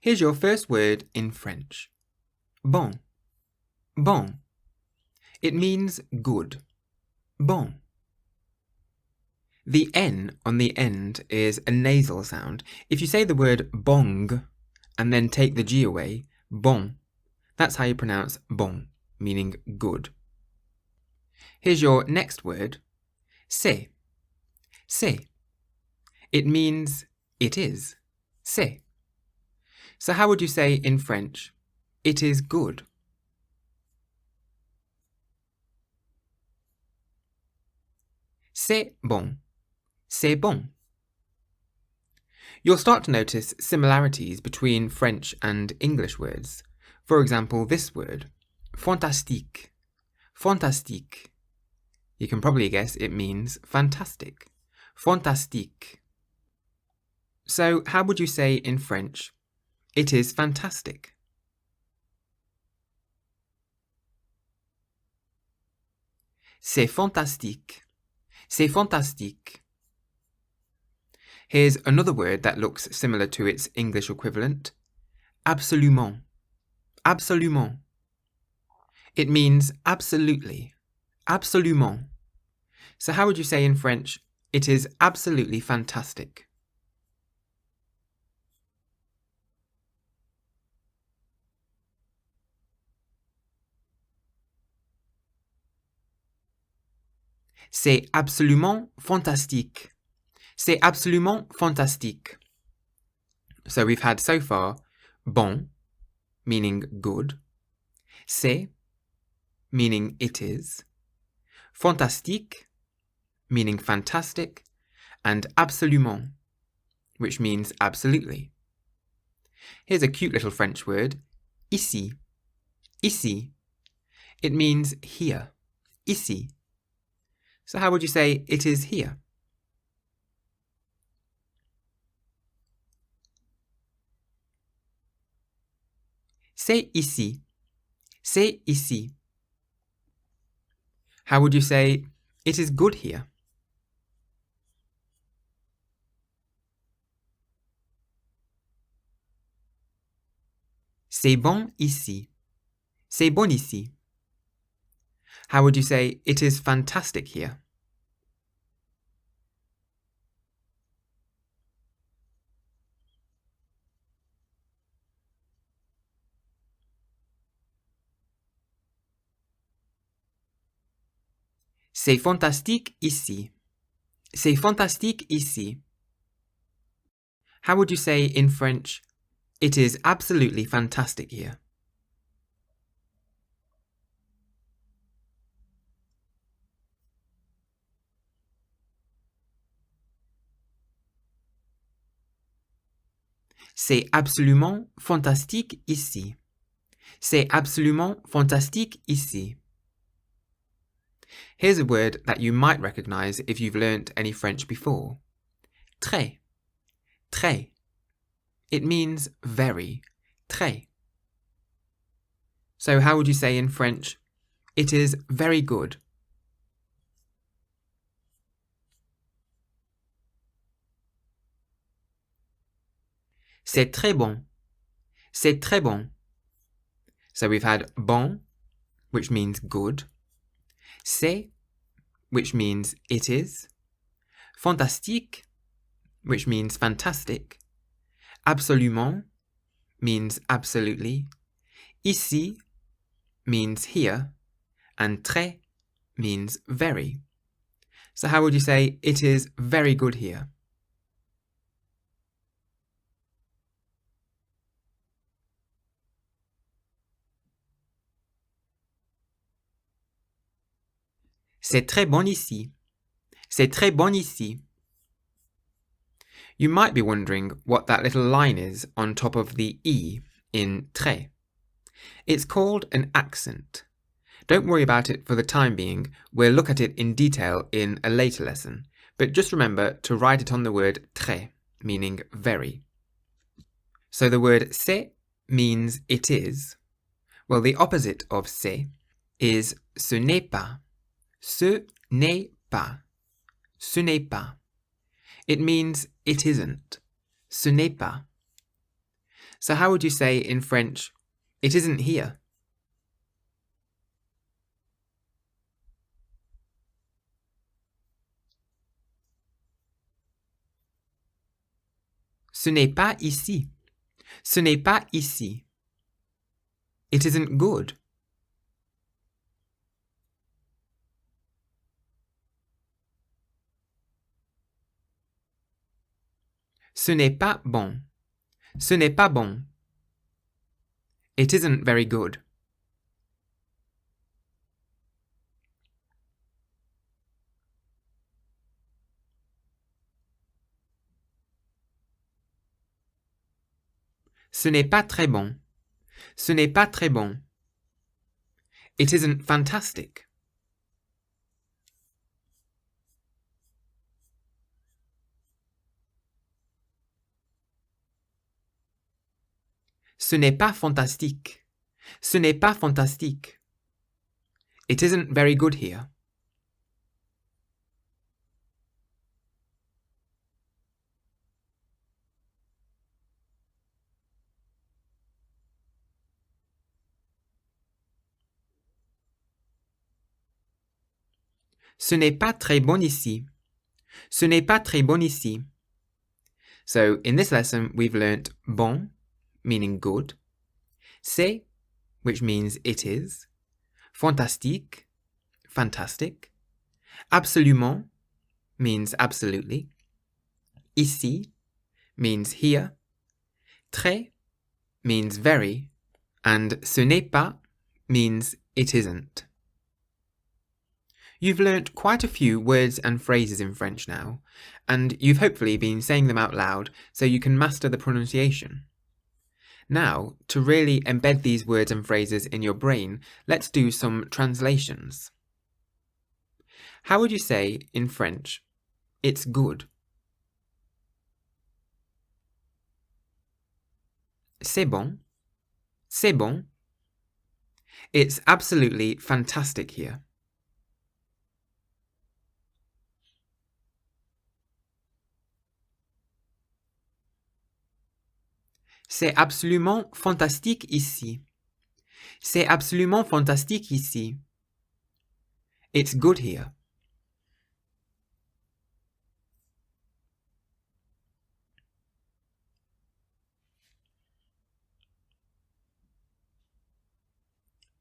Here's your first word in French. Bon. Bon. It means good. Bon. The N on the end is a nasal sound. If you say the word bong and then take the G away, bon, that's how you pronounce bon, meaning good. Here's your next word, c'est. C'est. It means it is. C'est. So how would you say in French, it is good? C'est bon. C'est bon. You'll start to notice similarities between French and English words. For example, this word, fantastique. Fantastique. You can probably guess it means fantastic. Fantastique. So how would you say in French, it is fantastic? C'est fantastique. C'est fantastique. Here's another word that looks similar to its English equivalent. Absolument. Absolument. It means absolutely. Absolument. So how would you say in French, it is absolutely fantastic? C'est absolument fantastique. C'est absolument fantastique. So we've had so far bon, meaning good, c'est, meaning it is, fantastique, meaning fantastic, and absolument, which means absolutely. Here's a cute little French word, ici. Ici. It means here. Ici. So how would you say it is here? C'est ici. C'est ici. How would you say it is good here? C'est bon ici. C'est bon ici. How would you say it is fantastic here? C'est fantastique ici. C'est fantastique ici. How would you say in French, it is absolutely fantastic here? C'est absolument fantastique ici. C'est absolument fantastique ici. Here's a word that you might recognize if you've learnt any French before. Très. Très. It means very. Très. So how would you say in French, it is very good? C'est très bon. C'est très bon. So we've had bon, which means good. C'est, which means it is. Fantastique, which means fantastic. Absolument means absolutely. Ici means here. And très means very. So how would you say it is very good here? C'est très bon ici. C'est très bon ici. You might be wondering what that little line is on top of the E in très. It's called an accent. Don't worry about it for the time being, we'll look at it in detail in a later lesson, but just remember to write it on the word très, meaning very. So the word c'est means it is. Well, the opposite of c'est is ce n'est pas. Ce n'est pas. Ce n'est pas. It means it isn't. Ce n'est pas. So how would you say in French, it isn't here? Ce n'est pas ici. Ce n'est pas ici. It isn't good. Ce n'est pas bon. Ce n'est pas bon. It isn't very good. Ce n'est pas très bon. Ce n'est pas très bon. It isn't fantastic. Ce n'est pas fantastique. Ce n'est pas fantastique. It isn't very good here. Ce n'est pas très bon ici. Ce n'est pas très bon ici. So in this lesson, we've learnt bon, meaning good, c'est, which means it is, fantastique, fantastic, absolument means absolutely, ici means here, très means very, and ce n'est pas means it isn't. You've learnt quite a few words and phrases in French now, and you've hopefully been saying them out loud so you can master the pronunciation. Now, to really embed these words and phrases in your brain, let's do some translations. How would you say in French, it's good? C'est bon. C'est bon. It's absolutely fantastic here. C'est absolument fantastique ici. C'est absolument fantastique ici. It's good here.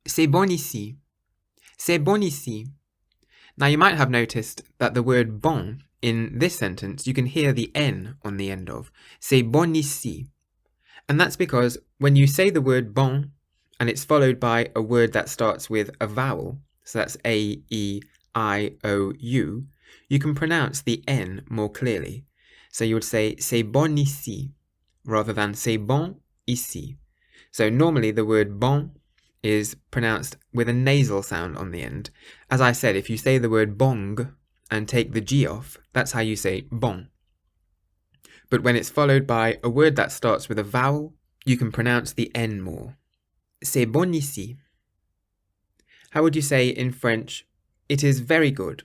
C'est bon ici. C'est bon ici. Now you might have noticed that the word bon in this sentence, you can hear the N on the end of. C'est bon ici. And that's because when you say the word bon and it's followed by a word that starts with a vowel, so that's A, E, I, O, U, you can pronounce the N more clearly. So you would say c'est bon ici rather than c'est bon ici. So normally the word bon is pronounced with a nasal sound on the end. As I said, if you say the word bong and take the G off, that's how you say bon. But when it's followed by a word that starts with a vowel, you can pronounce the N more. C'est bon ici. How would you say in French, it is very good?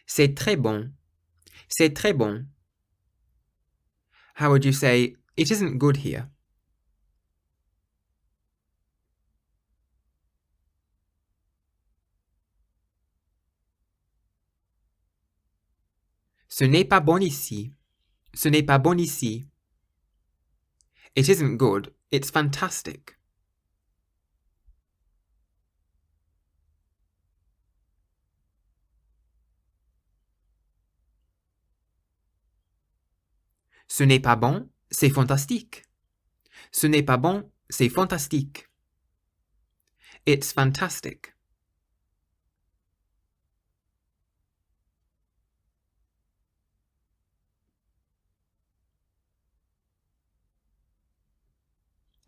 C'est très bon. C'est très bon. How would you say, it isn't good here? Ce n'est pas bon ici. Ce n'est pas bon ici. It isn't good, it's fantastic. Ce n'est pas bon, c'est fantastique. Ce n'est pas bon, c'est fantastique. It's fantastic.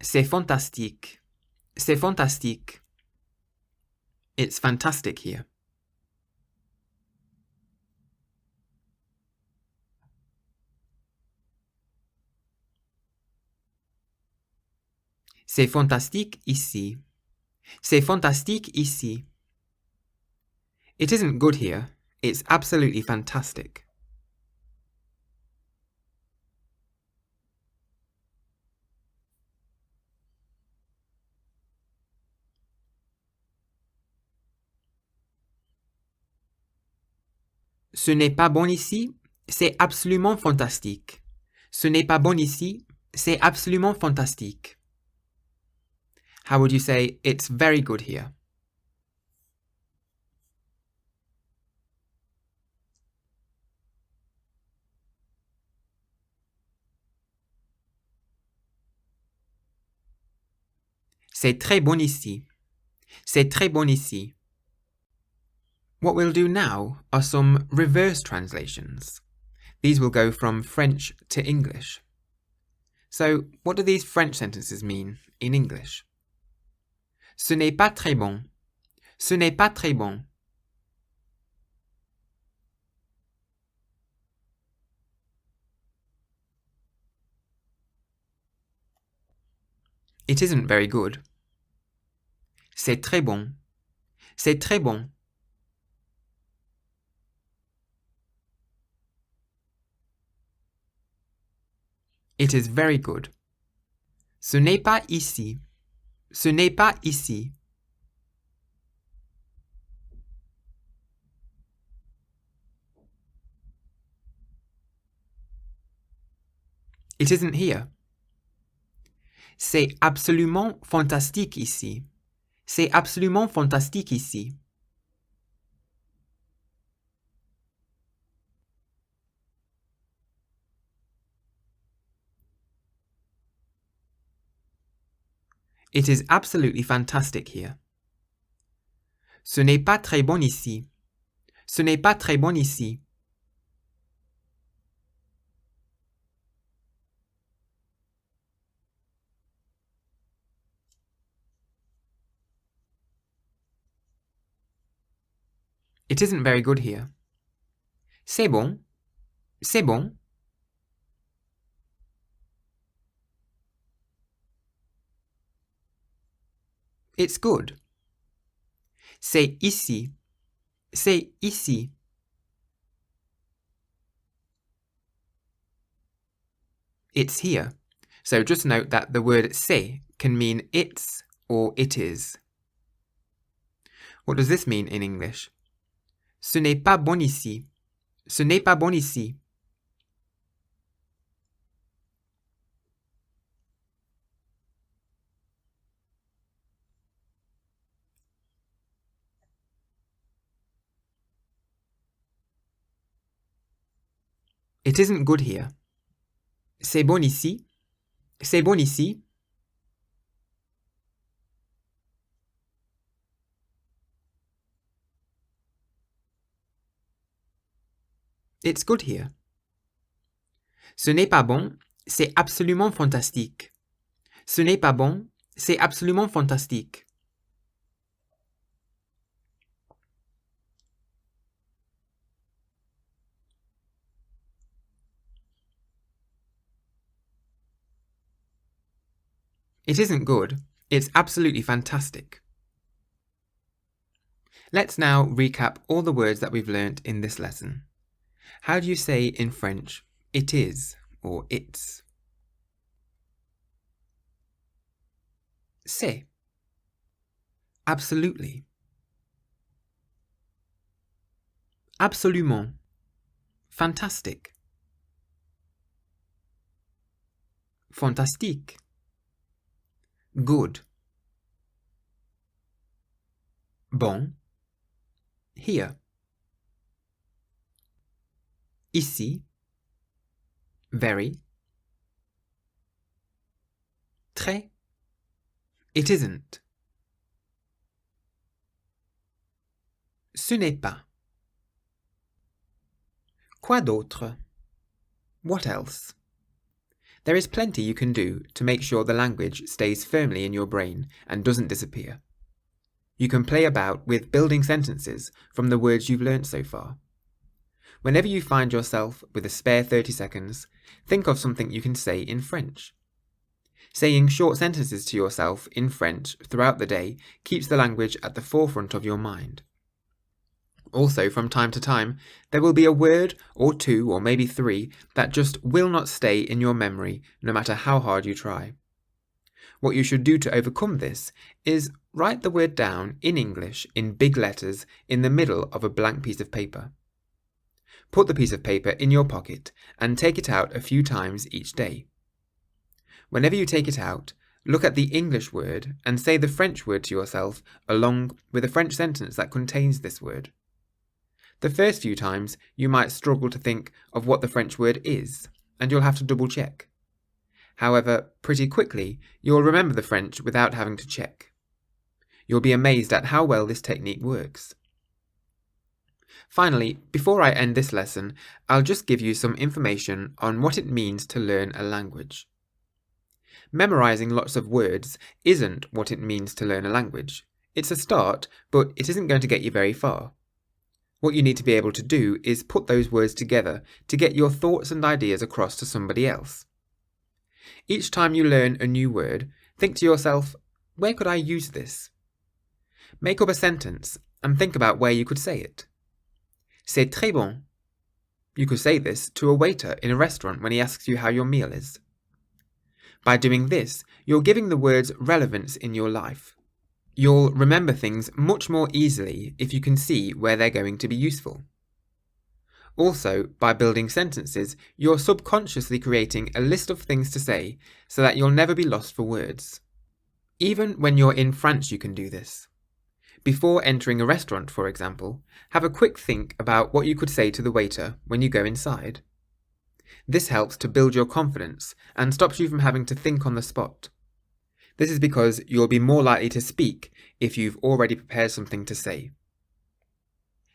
C'est fantastique. C'est fantastique. It's fantastic here. C'est fantastique ici. C'est fantastique ici. It isn't good here, it's absolutely fantastic. Ce n'est pas bon ici, c'est absolument fantastique. Ce n'est pas bon ici, c'est absolument fantastique. How would you say, it's very good here? C'est très bon ici. C'est très bon ici. What we'll do now are some reverse translations. These will go from French to English. So, what do these French sentences mean in English? Ce n'est pas très bon. Ce n'est pas très bon. It isn't very good. C'est très bon. C'est très bon. It is very good. Ce n'est pas ici. Ce n'est pas ici. It isn't here. C'est absolument fantastique ici. C'est absolument fantastique ici. It is absolutely fantastic here. Ce n'est pas très bon ici. Ce n'est pas très bon ici. It isn't very good here. C'est bon. C'est bon. It's good. C'est ici. C'est ici. It's here. So just note that the word c'est can mean it's or it is. What does this mean in English? Ce n'est pas bon ici. Ce n'est pas bon ici. It isn't good here. C'est bon ici. C'est bon ici. It's good here. Ce n'est pas bon, c'est absolument fantastique. Ce n'est pas bon, c'est absolument fantastique. It isn't good, it's absolutely fantastic. Let's now recap all the words that we've learnt in this lesson. How do you say in French, it is or it's? C'est. Absolutely. Absolument. Fantastic. Fantastique. Good. Bon. Here. Ici. Very. Très. It isn't. Ce n'est pas. Quoi d'autre? What else? There is plenty you can do to make sure the language stays firmly in your brain and doesn't disappear. You can play about with building sentences from the words you've learnt so far. Whenever you find yourself with a spare 30 seconds, think of something you can say in French. Saying short sentences to yourself in French throughout the day keeps the language at the forefront of your mind. Also, from time to time, there will be a word or two or maybe three that just will not stay in your memory no matter how hard you try. What you should do to overcome this is write the word down in English in big letters in the middle of a blank piece of paper. Put the piece of paper in your pocket and take it out a few times each day. Whenever you take it out, look at the English word and say the French word to yourself along with a French sentence that contains this word. The first few times, you might struggle to think of what the French word is, and you'll have to double check. However, pretty quickly, you'll remember the French without having to check. You'll be amazed at how well this technique works. Finally, before I end this lesson, I'll just give you some information on what it means to learn a language. Memorizing lots of words isn't what it means to learn a language. It's a start, but it isn't going to get you very far. What you need to be able to do is put those words together to get your thoughts and ideas across to somebody else. Each time you learn a new word, think to yourself, where could I use this? Make up a sentence and think about where you could say it. C'est très bon. You could say this to a waiter in a restaurant when he asks you how your meal is. By doing this, you're giving the words relevance in your life. You'll remember things much more easily if you can see where they're going to be useful. Also, by building sentences, you're subconsciously creating a list of things to say so that you'll never be lost for words. Even when you're in France, you can do this. Before entering a restaurant, for example, have a quick think about what you could say to the waiter when you go inside. This helps to build your confidence and stops you from having to think on the spot. This is because you'll be more likely to speak if you've already prepared something to say.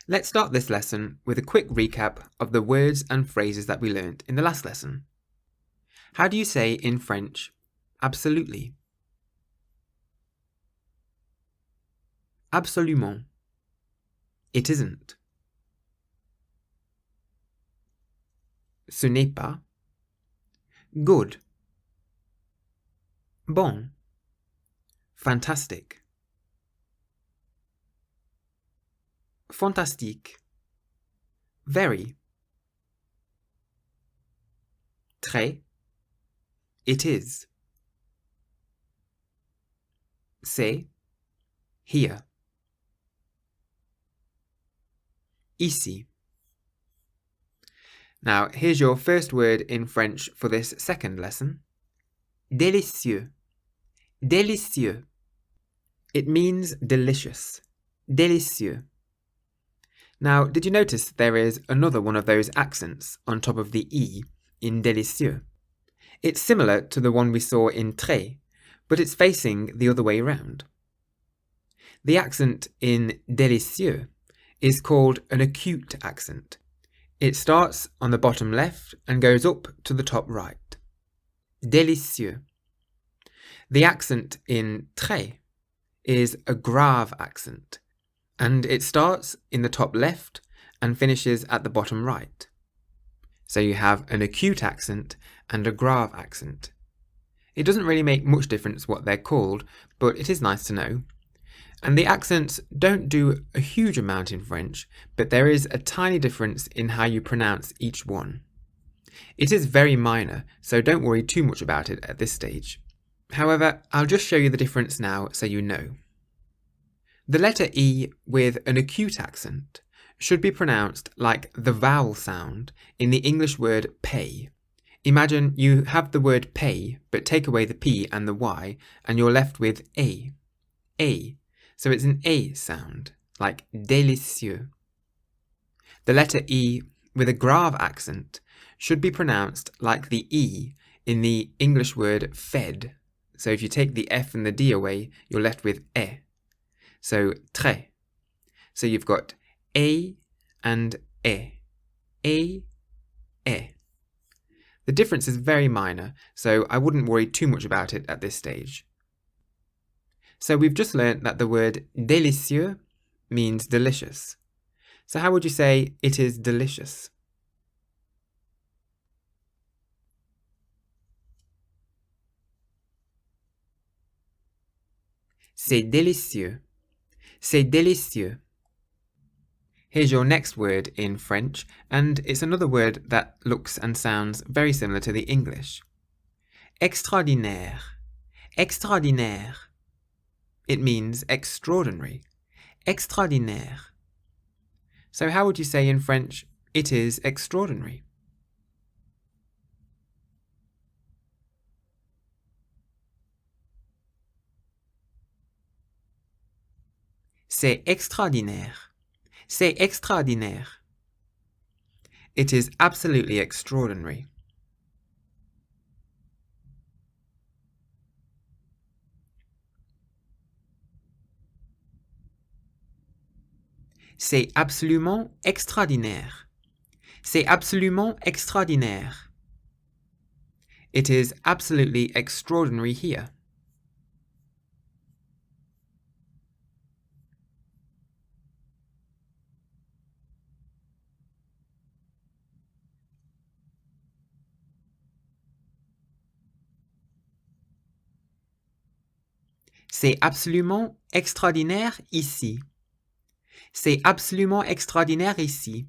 Let's start this lesson with a quick recap of the words and phrases that we learnt in the last lesson. How do you say in French, absolutely? Absolument. It isn't. Ce n'est pas. Good. Bon. Fantastic. Fantastique. Very. Très. It is. C'est. Here. Ici. Now, here's your first word in French for this second lesson. Délicieux. Délicieux. It means delicious. Délicieux. Now, did you notice there is another one of those accents on top of the E in délicieux? It's similar to the one we saw in très, but it's facing the other way round. The accent in délicieux is called an acute accent. It starts on the bottom left and goes up to the top right. Délicieux. The accent in très is a grave accent, and it starts in the top left and finishes at the bottom right. So you have an acute accent and a grave accent. It doesn't really make much difference what they're called, but it is nice to know. And the accents don't do a huge amount in French, but there is a tiny difference in how you pronounce each one. It is very minor, so don't worry too much about it at this stage. However, I'll just show you the difference now so you know. The letter E with an acute accent should be pronounced like the vowel sound in the English word pay. Imagine you have the word pay, but take away the P and the Y, and you're left with A. A. So it's an A sound, like délicieux. The letter E with a grave accent should be pronounced like the E in the English word fed. So if you take the F and the D away, you're left with E. So très. So you've got A and E. A, E. The difference is very minor, so I wouldn't worry too much about it at this stage. So we've just learnt that the word délicieux means delicious. So how would you say it is delicious? C'est délicieux. C'est délicieux. Here's your next word in French, and it's another word that looks and sounds very similar to the English. Extraordinaire. Extraordinaire. It means extraordinary. Extraordinaire. So how would you say in French, it is extraordinary? C'est extraordinaire. C'est extraordinaire. It is absolutely extraordinary. C'est absolument extraordinaire. C'est absolument extraordinaire. It is absolutely extraordinary here. C'est absolument extraordinaire ici. C'est absolument extraordinaire ici.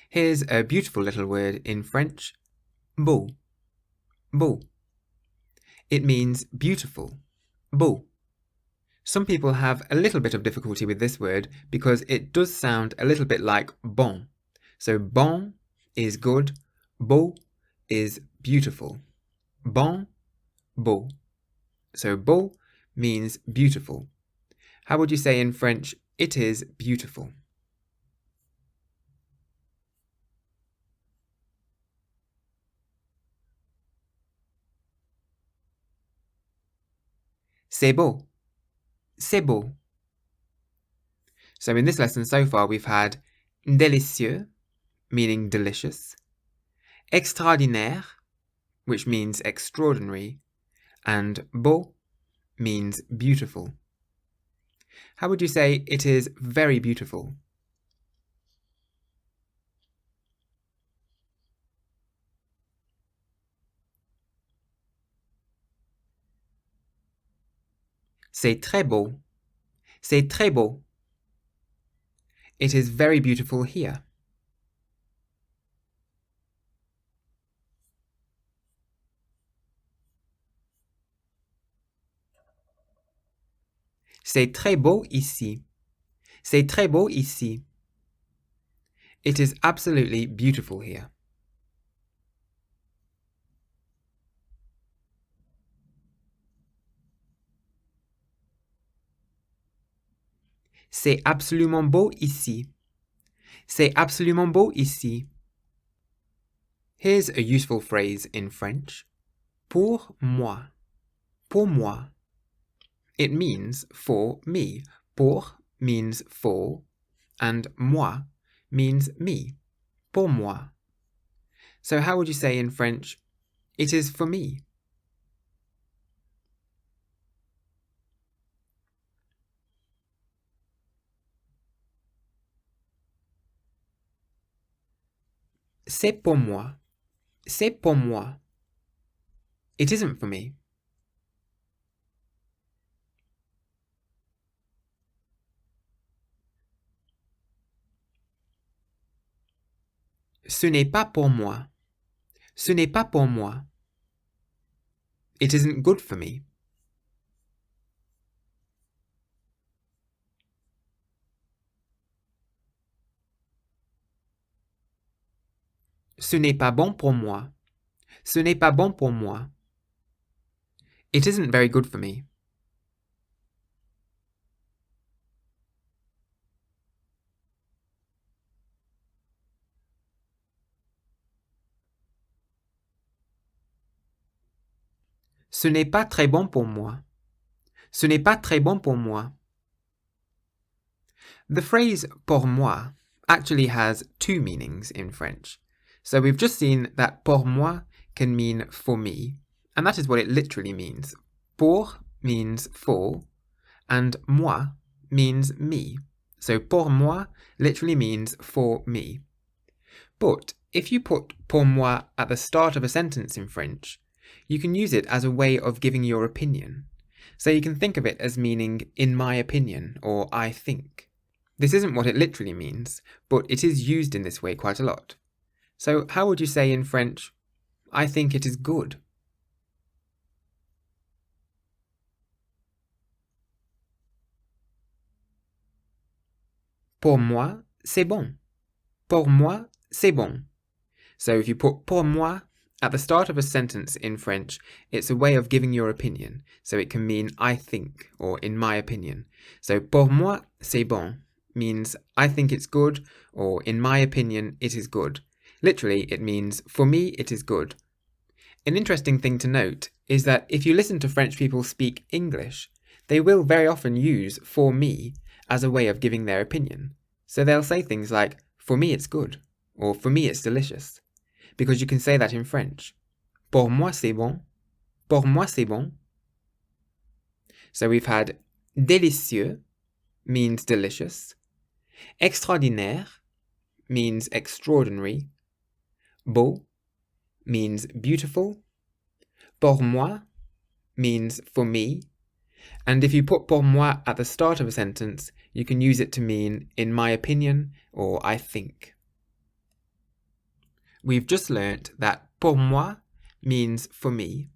Here's a beautiful little word in French. Beau. Beau. It means beautiful. Beau. Some people have a little bit of difficulty with this word because it does sound a little bit like bon. So bon is good, beau is beautiful. Bon, beau. So beau means beautiful. How would you say in French, it is beautiful? C'est beau. C'est beau. So in this lesson so far we've had délicieux, meaning delicious, extraordinaire, which means extraordinary, and beau means beautiful. How would you say it is very beautiful? C'est très beau. C'est très beau. It is very beautiful here. C'est très beau ici. C'est très beau ici. It is absolutely beautiful here. C'est absolument beau ici. C'est absolument beau ici. Here's a useful phrase in French. Pour moi. Pour moi. It means for me. Pour means for, and moi means me. Pour moi. So how would you say in French, it is for me? C'est pour moi. C'est pour moi. It isn't for me. Ce n'est pas pour moi. Ce n'est pas pour moi. It isn't good for me. Ce n'est pas bon pour moi. Ce n'est pas bon pour moi. It isn't very good for me. Ce n'est pas très bon pour moi. Ce n'est pas très bon pour moi. The phrase pour moi actually has two meanings in French. So we've just seen that pour moi can mean for me, and that is what it literally means. Pour means for, and moi means me. So pour moi literally means for me. But if you put pour moi at the start of a sentence in French, you can use it as a way of giving your opinion. So you can think of it as meaning in my opinion or I think. This isn't what it literally means, but it is used in this way quite a lot. So how would you say in French, I think it is good? Pour moi, c'est bon. Pour moi, c'est bon. So if you put pour moi at the start of a sentence in French, it's a way of giving your opinion. So it can mean I think or in my opinion. So pour moi, c'est bon means I think it's good or in my opinion, it is good. Literally, it means for me, it is good. An interesting thing to note is that if you listen to French people speak English, they will very often use for me as a way of giving their opinion. So they'll say things like, for me it's good, or for me it's delicious, because you can say that in French. Pour moi c'est bon. Pour moi c'est bon. So we've had délicieux means delicious. Extraordinaire means extraordinary. Beau means beautiful. Pour moi means for me. And if you put pour moi at the start of a sentence, you can use it to mean in my opinion or I think. We've just learnt that pour moi means for me,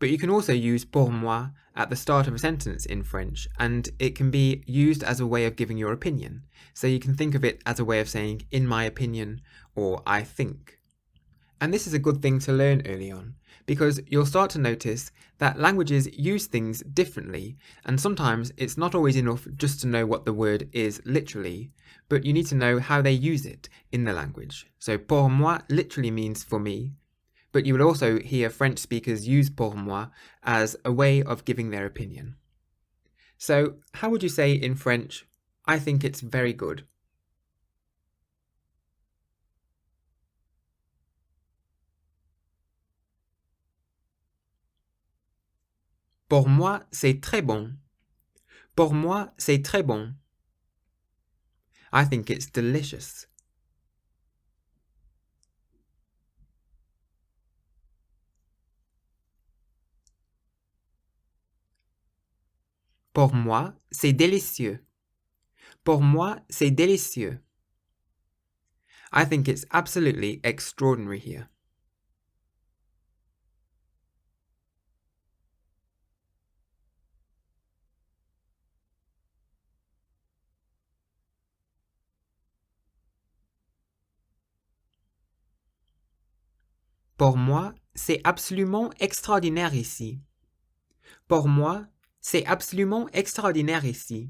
but you can also use pour moi at the start of a sentence in French, and it can be used as a way of giving your opinion. So you can think of it as a way of saying in my opinion or I think. And this is a good thing to learn early on, because you'll start to notice that languages use things differently, and sometimes it's not always enough just to know what the word is literally, but you need to know how they use it in the language. So pour moi literally means for me, but you will also hear French speakers use pour moi as a way of giving their opinion. So how would you say in French, I think it's very good? Pour moi, c'est très bon. Pour moi, c'est très bon. I think it's delicious. Pour moi, c'est délicieux. Pour moi, c'est délicieux. I think it's absolutely extraordinary here. Pour moi, c'est absolument extraordinaire ici. Pour moi, c'est absolument extraordinaire ici.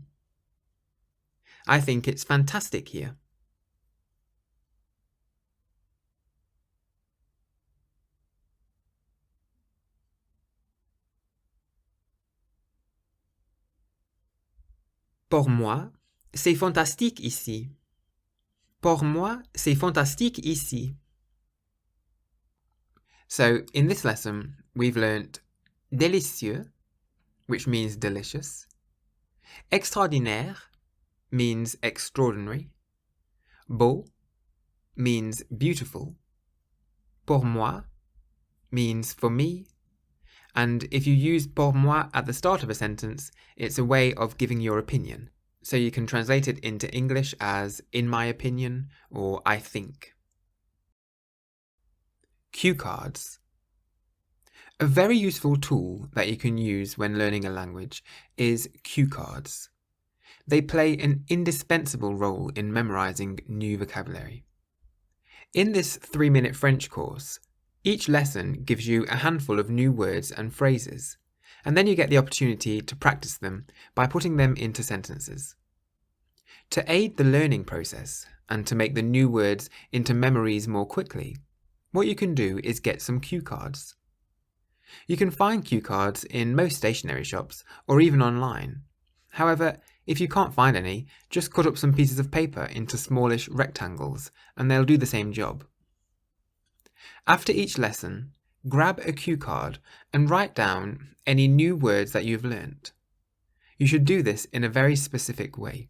I think it's fantastic here. Pour moi, c'est fantastique ici. Pour moi, c'est fantastique ici. So, in this lesson, we've learnt délicieux, which means delicious. Extraordinaire means extraordinary. Beau means beautiful. Pour moi means for me. And if you use pour moi at the start of a sentence, it's a way of giving your opinion. So you can translate it into English as in my opinion or I think. Cue cards. A very useful tool that you can use when learning a language is cue cards. They play an indispensable role in memorizing new vocabulary. In this 3-minute French course, each lesson gives you a handful of new words and phrases, and then you get the opportunity to practice them by putting them into sentences. To aid the learning process and to make the new words into memories more quickly, what you can do is get some cue cards. You can find cue cards in most stationery shops or even online. However, if you can't find any, just cut up some pieces of paper into smallish rectangles and they'll do the same job. After each lesson, grab a cue card and write down any new words that you've learnt. You should do this in a very specific way.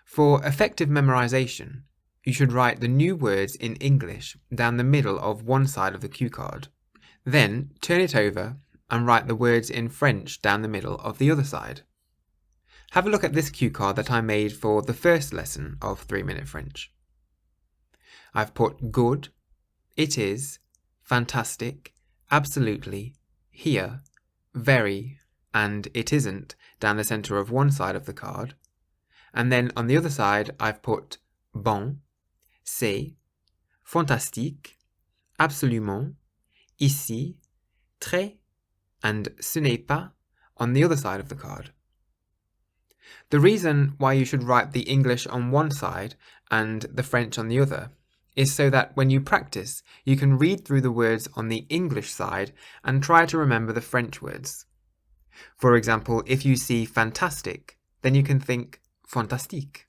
For effective memorization, you should write the new words in English down the middle of one side of the cue card. Then turn it over and write the words in French down the middle of the other side. Have a look at this cue card that I made for the first lesson of 3 Minute French. I've put good, it is, fantastic, absolutely, here, very, and it isn't down the centre of one side of the card. And then on the other side, I've put bon, c'est, fantastique, absolument, ici, très, and ce n'est pas on the other side of the card. The reason why you should write the English on one side and the French on the other is so that when you practice, you can read through the words on the English side and try to remember the French words. For example, if you see fantastic, then you can think fantastique.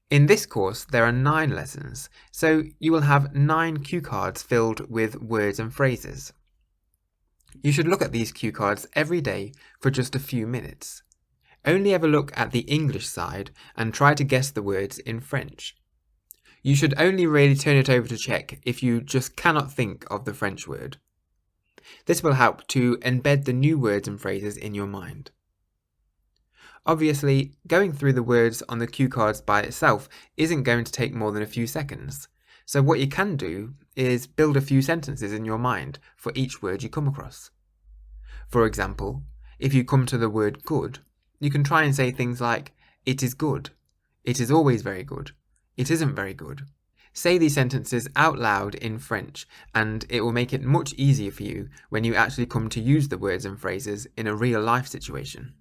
In this course, there are 9 lessons, so you will have 9 cue cards filled with words and phrases. You should look at these cue cards every day for just a few minutes. Only ever look at the English side and try to guess the words in French. You should only really turn it over to check if you just cannot think of the French word. This will help to embed the new words and phrases in your mind. Obviously, going through the words on the cue cards by itself isn't going to take more than a few seconds, so what you can do is build a few sentences in your mind for each word you come across. For example, if you come to the word good, you can try and say things like, it is good, it is always very good, it isn't very good. Say these sentences out loud in French, and it will make it much easier for you when you actually come to use the words and phrases in a real-life situation.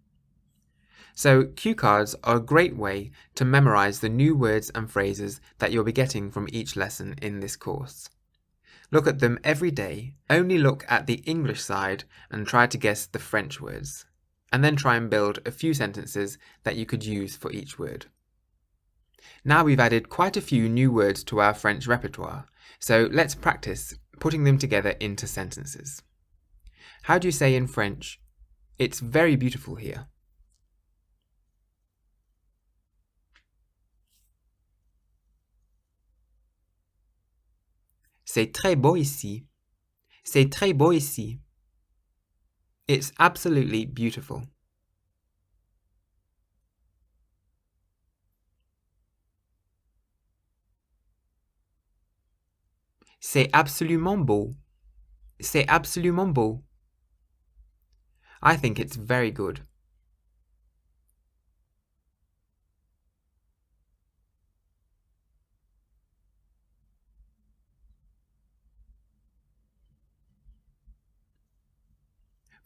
So, cue cards are a great way to memorize the new words and phrases that you'll be getting from each lesson in this course. Look at them every day, only look at the English side and try to guess the French words, and then try and build a few sentences that you could use for each word. Now we've added quite a few new words to our French repertoire, so let's practice putting them together into sentences. How do you say in French, it's very beautiful here? C'est très beau ici. C'est très beau ici. It's absolutely beautiful. C'est absolument beau. C'est absolument beau. I think it's very good.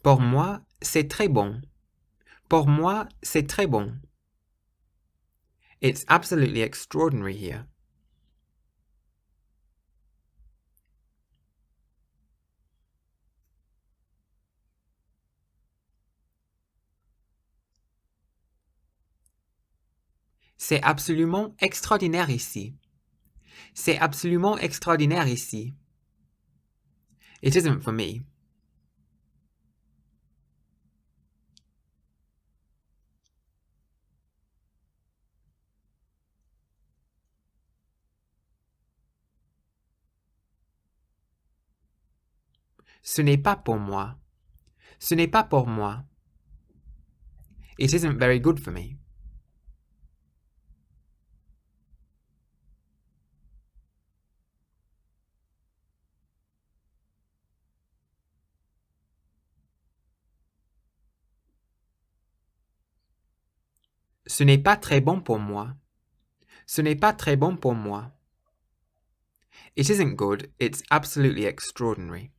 Pour moi, c'est très bon. Pour moi, c'est très bon. It's absolutely extraordinary here. C'est absolument extraordinaire ici. C'est absolument extraordinaire ici. It isn't for me. Ce n'est pas pour moi. Ce n'est pas pour moi. It isn't very good for me. Ce n'est pas très bon pour moi. Ce n'est pas très bon pour moi. It isn't good, it's absolutely extraordinary.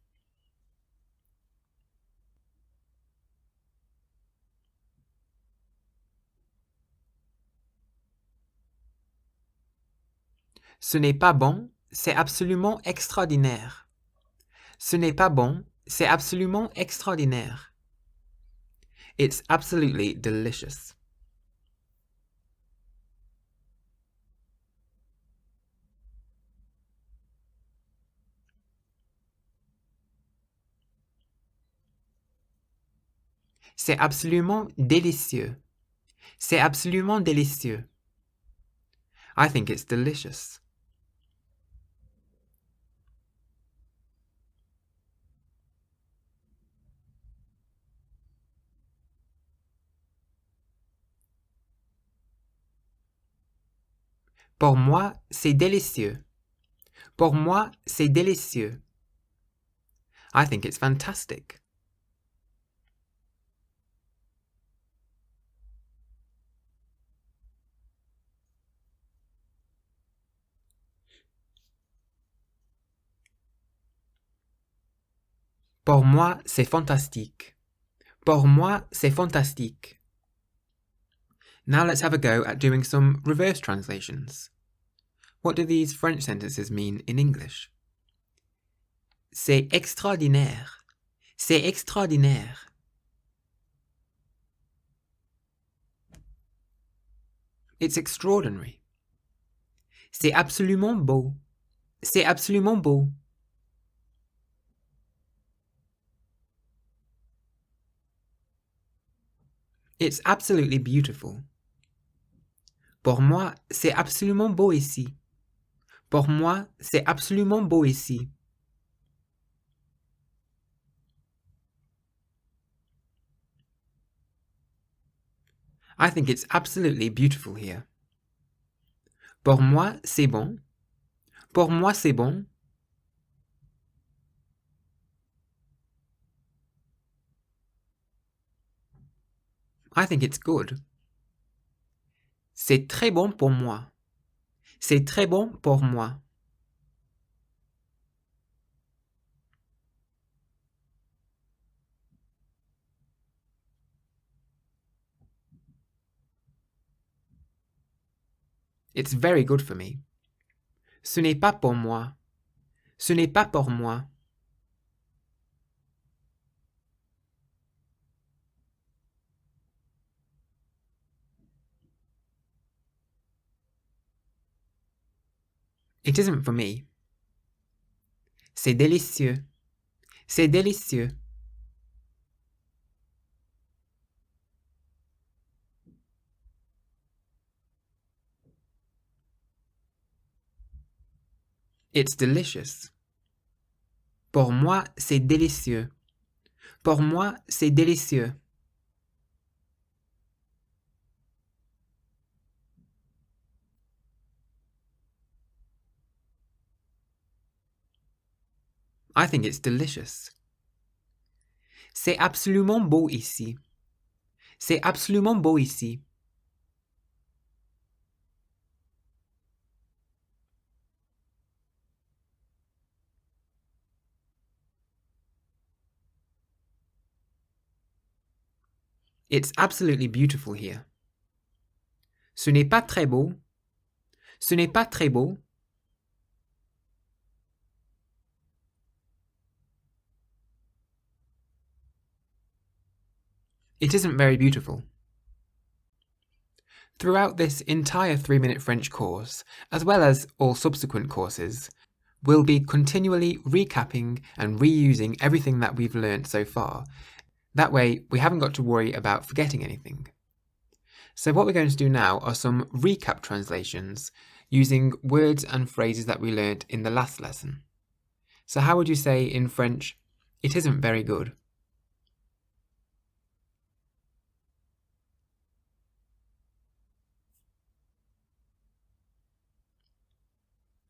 Ce n'est pas bon, c'est absolument extraordinaire. Ce n'est pas bon, c'est absolument extraordinaire. It's absolutely delicious. C'est absolument délicieux. C'est absolument délicieux. I think it's delicious. Pour moi, c'est délicieux. Pour moi, c'est délicieux. I think it's fantastic. Pour moi, c'est fantastique. Pour moi, c'est fantastique. Now let's have a go at doing some reverse translations. What do these French sentences mean in English? C'est extraordinaire. C'est extraordinaire. It's extraordinary. C'est absolument beau. C'est absolument beau. It's absolutely beautiful. Pour moi, c'est absolument beau ici. Pour moi, c'est absolument beau ici. I think it's absolutely beautiful here. Pour moi, c'est bon. Pour moi, c'est bon. I think it's good. C'est très bon pour moi. C'est très bon pour moi. It's very good for me. Ce n'est pas pour moi. Ce n'est pas pour moi. It isn't for me. C'est délicieux. C'est délicieux. It's delicious. Pour moi, c'est délicieux. Pour moi, c'est délicieux. I think it's delicious. C'est absolument beau ici. C'est absolument beau ici. It's absolutely beautiful here. Ce n'est pas très beau. Ce n'est pas très beau. It isn't very beautiful. Throughout this entire 3-minute French course, as well as all subsequent courses, we'll be continually recapping and reusing everything that we've learnt so far. That way, we haven't got to worry about forgetting anything. So what we're going to do now are some recap translations using words and phrases that we learnt in the last lesson. So how would you say in French, it isn't very good?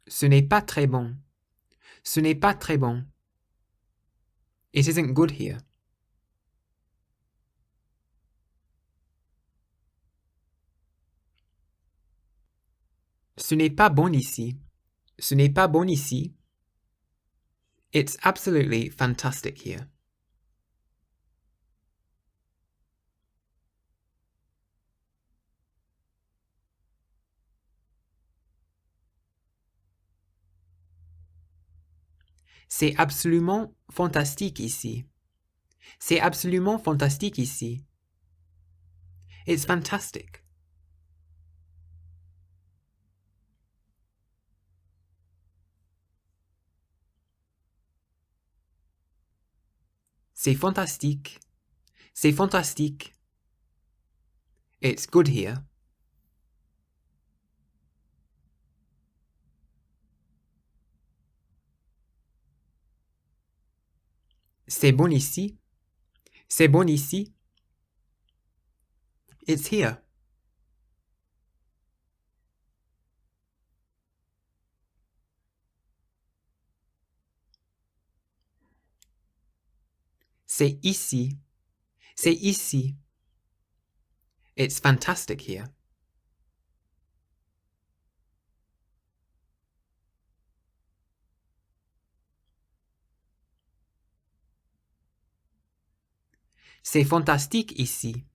Ce n'est pas très bon. Ce n'est pas très bon. It isn't good here. Ce n'est pas bon ici. Ce n'est pas bon ici. It's absolutely fantastic here. C'est absolument fantastique ici. C'est absolument fantastique ici. It's fantastic. C'est fantastique. C'est fantastique. It's good here. C'est bon ici. C'est bon ici. It's here. C'est ici. C'est ici. It's fantastic here. C'est fantastique ici.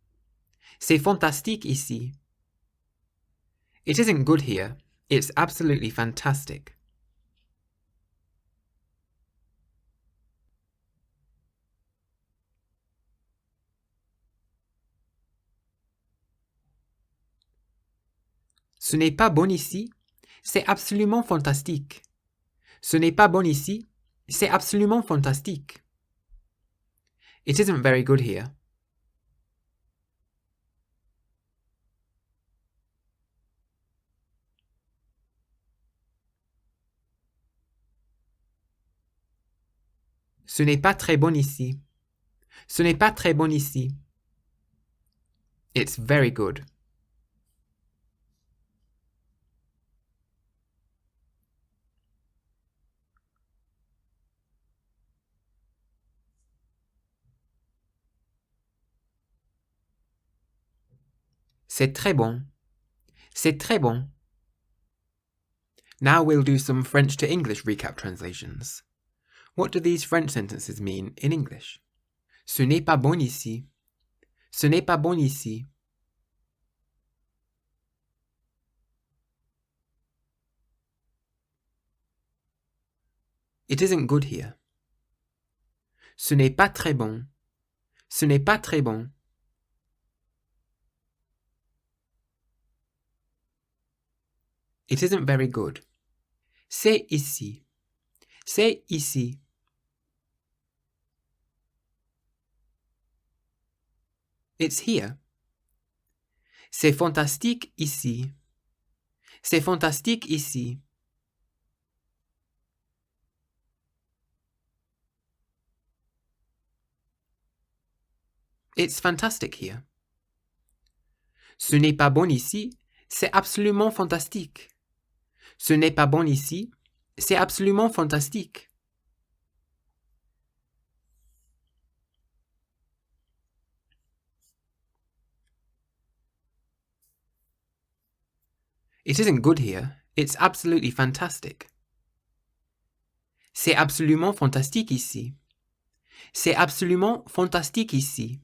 C'est fantastique ici. It isn't good here. It's absolutely fantastic. Ce n'est pas bon ici. C'est absolument fantastique. Ce n'est pas bon ici. C'est absolument fantastique. It isn't very good here. Ce n'est pas très bon ici. Ce n'est pas très bon ici. It's very good. C'est très bon. C'est très bon. Now we'll do some French to English recap translations. What do these French sentences mean in English? Ce n'est pas bon ici. Ce n'est pas bon ici. It isn't good here. Ce n'est pas très bon. Ce n'est pas très bon. It isn't very good. C'est ici. C'est ici. It's here. C'est fantastique ici. C'est fantastique ici. It's fantastic here. Ce n'est pas bon ici. C'est absolument fantastique. Ce n'est pas bon ici. C'est absolument fantastique. It isn't good here. It's absolutely fantastic. C'est absolument fantastique ici. C'est absolument fantastique ici.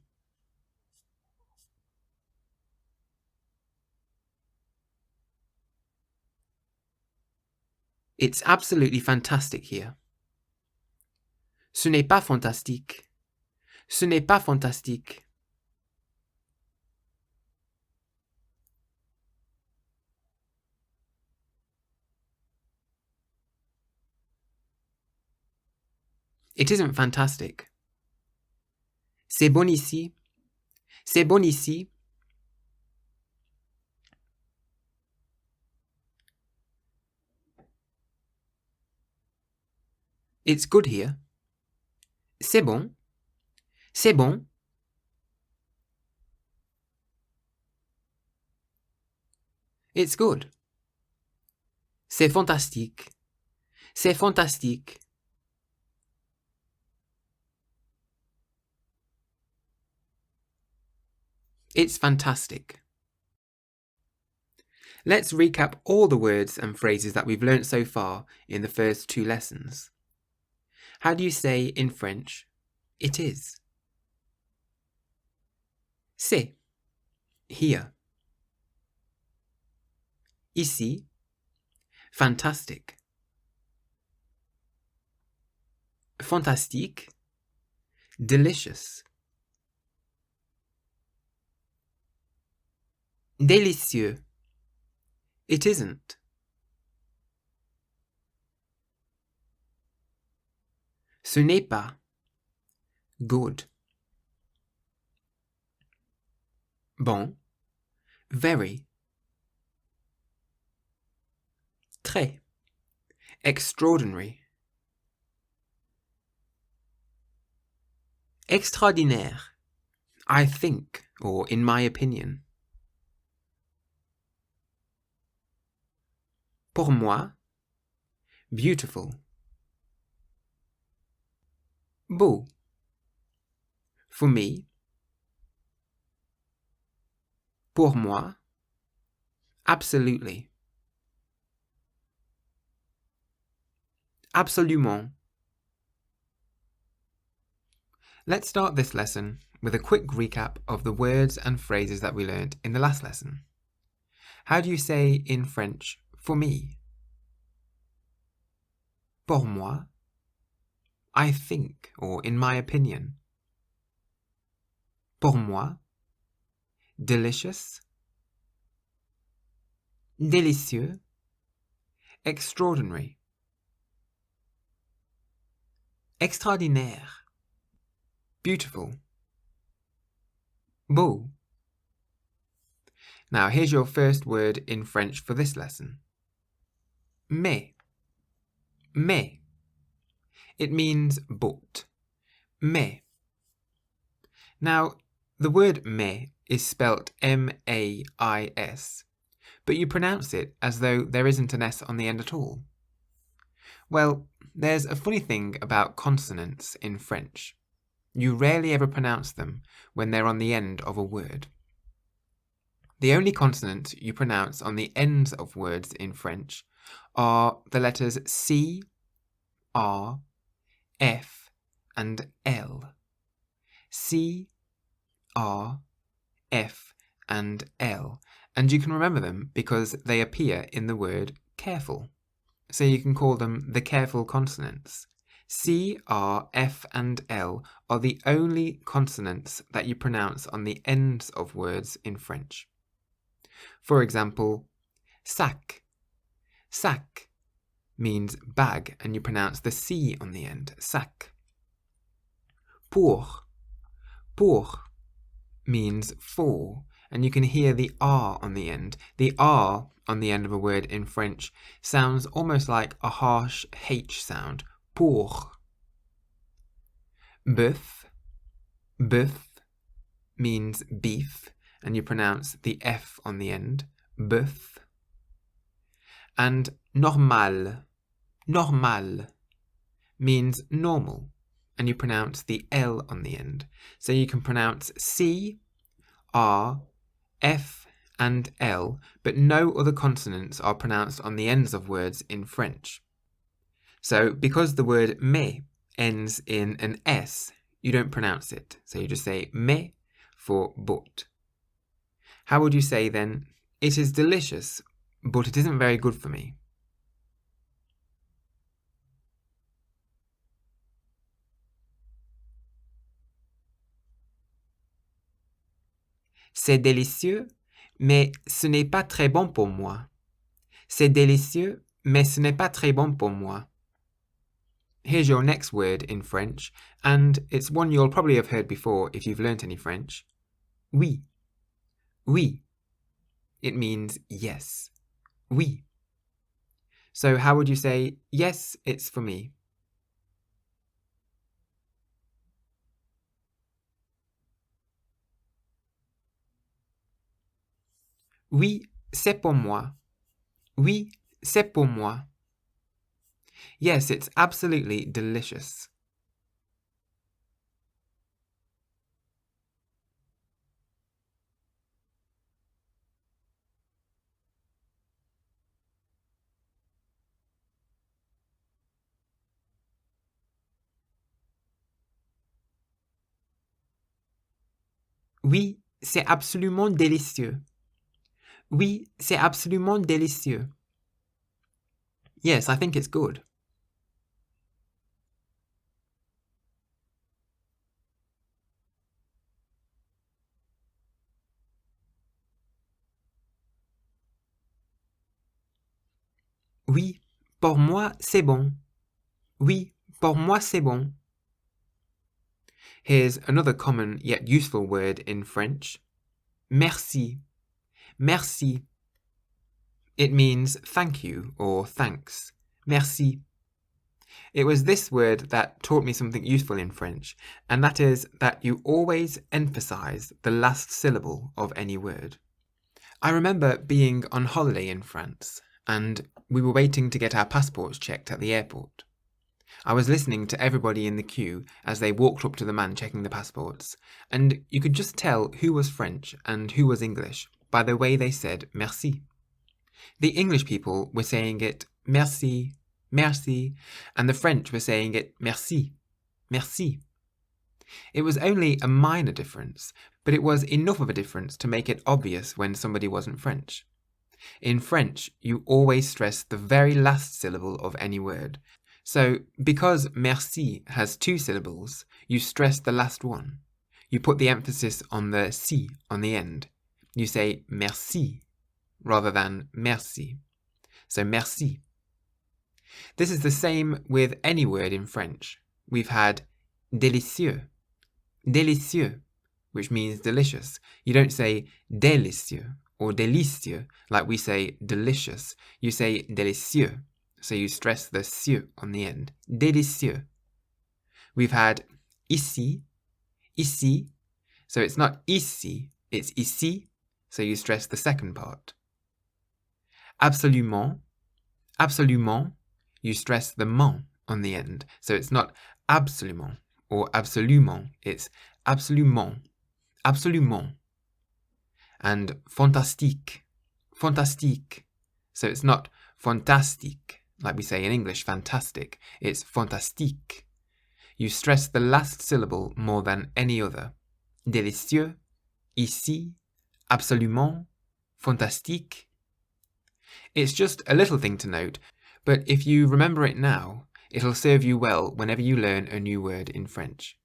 It's absolutely fantastic here. Ce n'est pas fantastique. Ce n'est pas fantastique. It isn't fantastic. C'est bon ici. C'est bon ici. It's good here. C'est bon. C'est bon. It's good. C'est fantastique. C'est fantastique. It's fantastic. Let's recap all the words and phrases that we've learnt so far in the first two lessons. How do you say in French, it is? C'est, here. Ici, fantastic. Fantastique, delicious. Délicieux, it isn't. Ce n'est pas, good. Bon, very. Très, extraordinary. Extraordinaire, I think, or in my opinion. Pour moi, beautiful. Beau, For me. Pour moi. Absolutely. Absolument. Let's start this lesson with a quick recap of the words and phrases that we learned in the last lesson. How do you say in French, for me? Pour moi. I think, or in my opinion. Pour moi. Delicious. Délicieux. Extraordinary. Extraordinaire. Beautiful. Beau. Now here's your first word in French for this lesson. Mais. Mais. It means but. Mais. Now, the word mais is spelt M-A-I-S, but you pronounce it as though there isn't an S on the end at all. Well, there's a funny thing about consonants in French. You rarely ever pronounce them when they're on the end of a word. The only consonants you pronounce on the ends of words in French are the letters C, R, F, and L. C, R, F, and L. And you can remember them because they appear in the word careful. So you can call them the careful consonants. C, R, F, and L are the only consonants that you pronounce on the ends of words in French. For example, sac. Sac means bag, and you pronounce the C on the end, sac. Pour. Pour means for, and you can hear the R on the end. The R on the end of a word in French sounds almost like a harsh H sound. Pour. Bœuf. Bœuf means beef, and you pronounce the F on the end. Bœuf. And normal. Normal means normal, and you pronounce the L on the end. So you can pronounce C, R, F, and L, but no other consonants are pronounced on the ends of words in French. So because the word mais ends in an S, you don't pronounce it. So you just say mais for but. How would you say then, it is delicious, but it isn't very good for me? C'est délicieux, mais ce n'est pas très bon pour moi. C'est délicieux, mais ce n'est pas très bon pour moi. Here's your next word in French, and it's one you'll probably have heard before if you've learnt any French. Oui. Oui. It means yes. Oui. So how would you say, yes, it's for me? Oui, c'est pour moi. Oui, c'est pour moi. Yes, it's absolutely delicious. Oui, c'est absolument délicieux. Oui, c'est absolument délicieux. Yes, I think it's good. Oui, pour moi, c'est bon. Oui, pour moi, c'est bon. Here's another common yet useful word in French. Merci. Merci. It means thank you or thanks. Merci. It was this word that taught me something useful in French, and that is that you always emphasize the last syllable of any word. I remember being on holiday in France, and we were waiting to get our passports checked at the airport. I was listening to everybody in the queue as they walked up to the man checking the passports, and you could just tell who was French and who was English by the way they said merci. The English people were saying it merci, merci, and the French were saying it merci, merci. It was only a minor difference, but it was enough of a difference to make it obvious when somebody wasn't French. In French, you always stress the very last syllable of any word. So, because merci has two syllables, you stress the last one. You put the emphasis on the si on the end. You say merci rather than merci. So merci. This is the same with any word in French. We've had délicieux, délicieux, which means delicious. You don't say délicieux or délicieux like we say delicious. You say délicieux, so you stress the cieux on the end. Délicieux. We've had ici, ici, so it's not ici, it's ici, so you stress the second part. Absolument, absolument, you stress the ment on the end, so it's not absolument or absolument, it's absolument, absolument. And fantastique, fantastique, so it's not fantastique, like we say in English, fantastic, it's fantastique. You stress the last syllable more than any other. Délicieux, ici, absolument, fantastique. It's just a little thing to note, but if you remember it now, it'll serve you well whenever you learn a new word in French.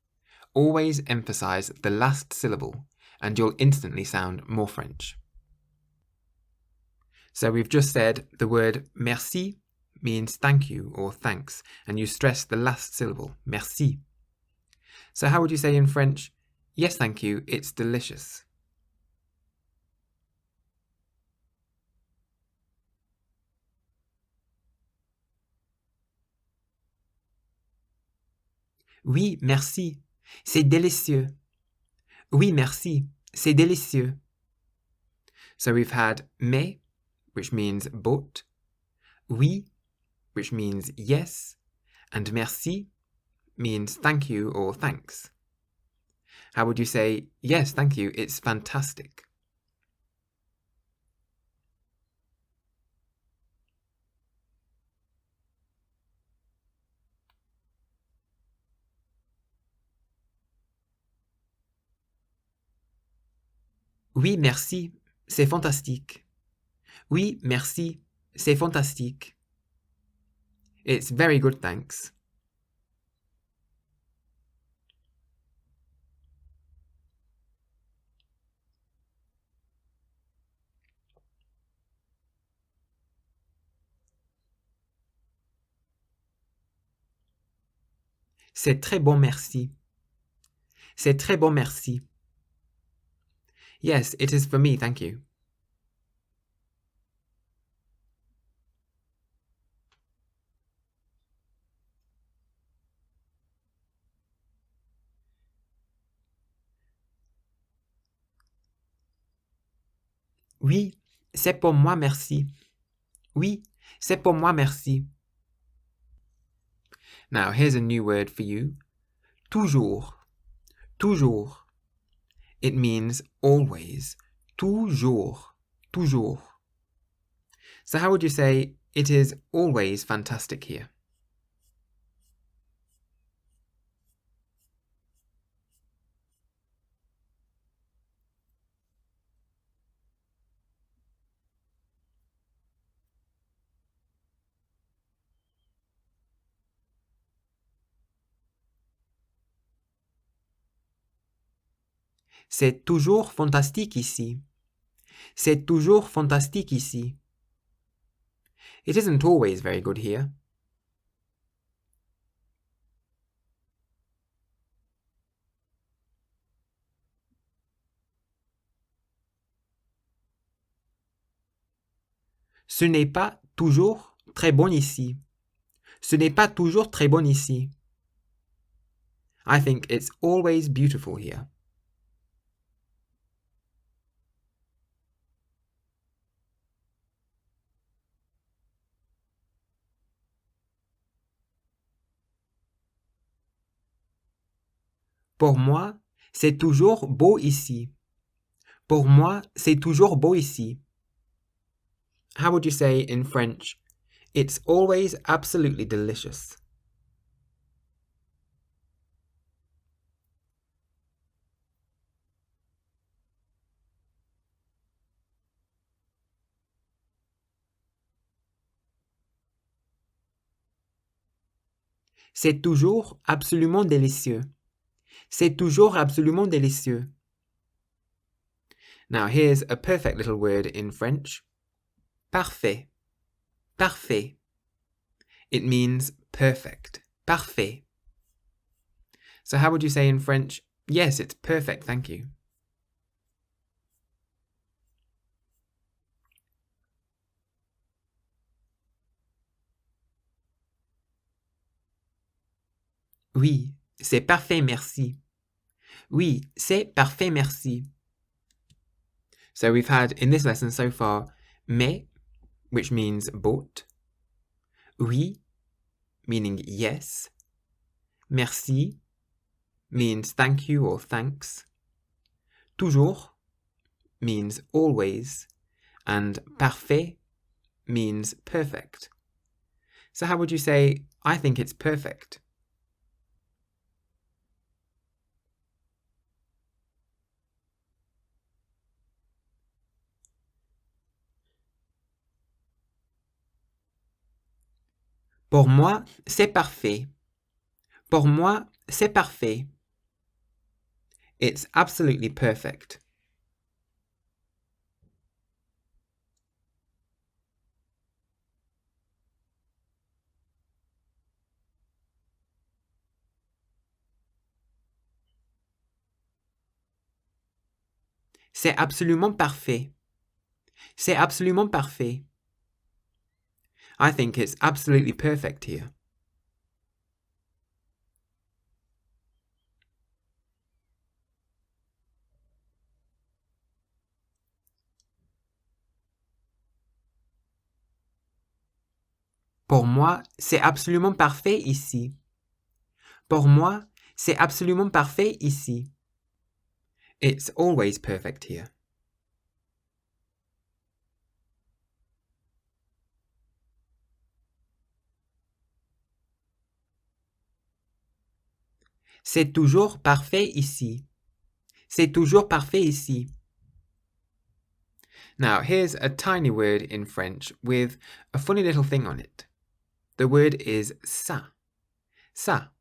Always emphasize the last syllable, and you'll instantly sound more French. So we've just said the word merci means thank you or thanks, and you stress the last syllable, merci. So how would you say in French, yes, thank you, it's delicious? Oui, merci, c'est délicieux. Oui, merci, c'est délicieux. So we've had mais, which means but, oui, which means yes, and merci means thank you or thanks. How would you say, yes, thank you, it's fantastic? Oui, merci, c'est fantastique. Oui, merci, c'est fantastique. It's very good, thanks. C'est très bon, merci. C'est très bon, merci. Yes, it is for me, thank you. Oui, c'est pour moi, merci. Oui, c'est pour moi, merci. Now, here's a new word for you. Toujours. Toujours. It means always. Toujours. Toujours. So how would you say, it is always fantastic here? C'est toujours fantastique ici. C'est toujours fantastique ici. It isn't always very good here. Ce n'est pas toujours très bon ici. Ce n'est pas toujours très bon ici. I think it's always beautiful here. Pour moi, c'est toujours beau ici. Pour moi, c'est toujours beau ici. How would you say in French, it's always absolutely delicious? C'est toujours absolument délicieux. C'est toujours absolument délicieux. Now here's a perfect little word in French. Parfait. Parfait. It means perfect. Parfait. So how would you say in French, yes, it's perfect, thank you? Oui, c'est parfait, merci. Oui, c'est parfait, merci. So we've had in this lesson so far, mais, which means but, oui, meaning yes, merci, means thank you or thanks, toujours, means always, and parfait means perfect. So how would you say, I think it's perfect? Pour moi, c'est parfait. Pour moi, c'est parfait. It's absolutely perfect. C'est absolument parfait. C'est absolument parfait. I think it's absolutely perfect here. Pour moi, c'est absolument parfait ici. Pour moi, c'est absolument parfait ici. It's always perfect here. C'est toujours parfait ici. C'est toujours parfait ici. Now, here's a tiny word in French with a funny little thing on it. The word is ça. Ça,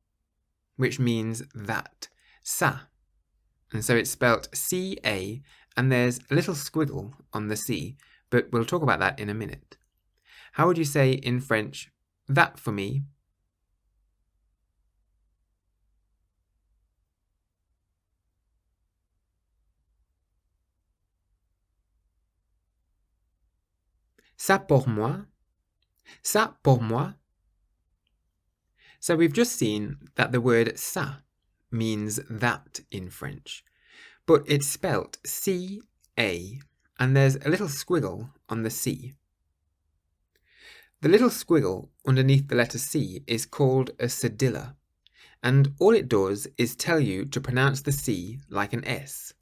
which means that. Ça. And so it's spelt C-A, and there's a little squiggle on the C, but we'll talk about that in a minute. How would you say in French, that for me? Ça pour moi. Ça pour moi. So we've just seen that the word ça means that in French, but it's spelt C-A, and there's a little squiggle on the C. The little squiggle underneath the letter C is called a cedilla, and all it does is tell you to pronounce the C like an S.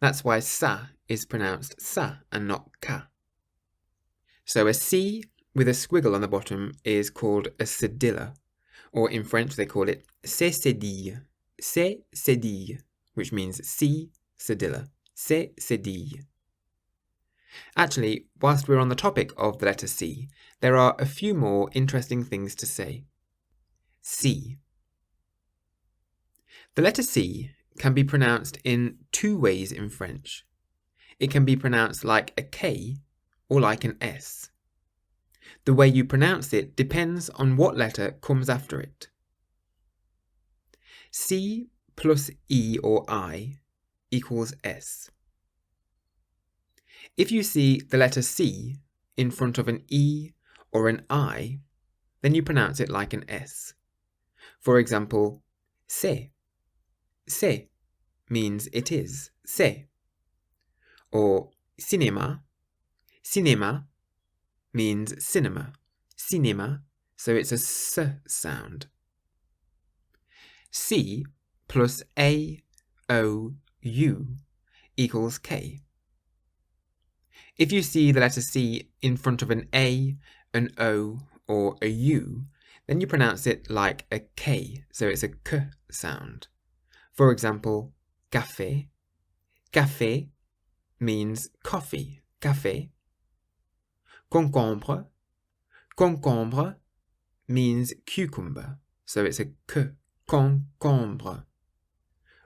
That's why ça is pronounced ça and not ca. So a C with a squiggle on the bottom is called a cedilla, or in French they call it c'est cédille. C'est cédille, which means C cedilla. C'est cédille. Actually, whilst we're on the topic of the letter C, there are a few more interesting things to say. C. The letter C can be pronounced in two ways in French. It can be pronounced like a K or like an S. The way you pronounce it depends on what letter comes after it. C plus E or I equals S. If you see the letter C in front of an E or an I, then you pronounce it like an S. For example, c'est. C'est means it is. C'est. Or cinéma. Cinéma means cinema. Cinéma, so it's a S sound. C plus A, O, U equals K. If you see the letter C in front of an A, an O, or a U, then you pronounce it like a K, so it's a K sound. For example, café. Café means coffee, café. Concombre. Concombre means cucumber, so it's a K, concombre.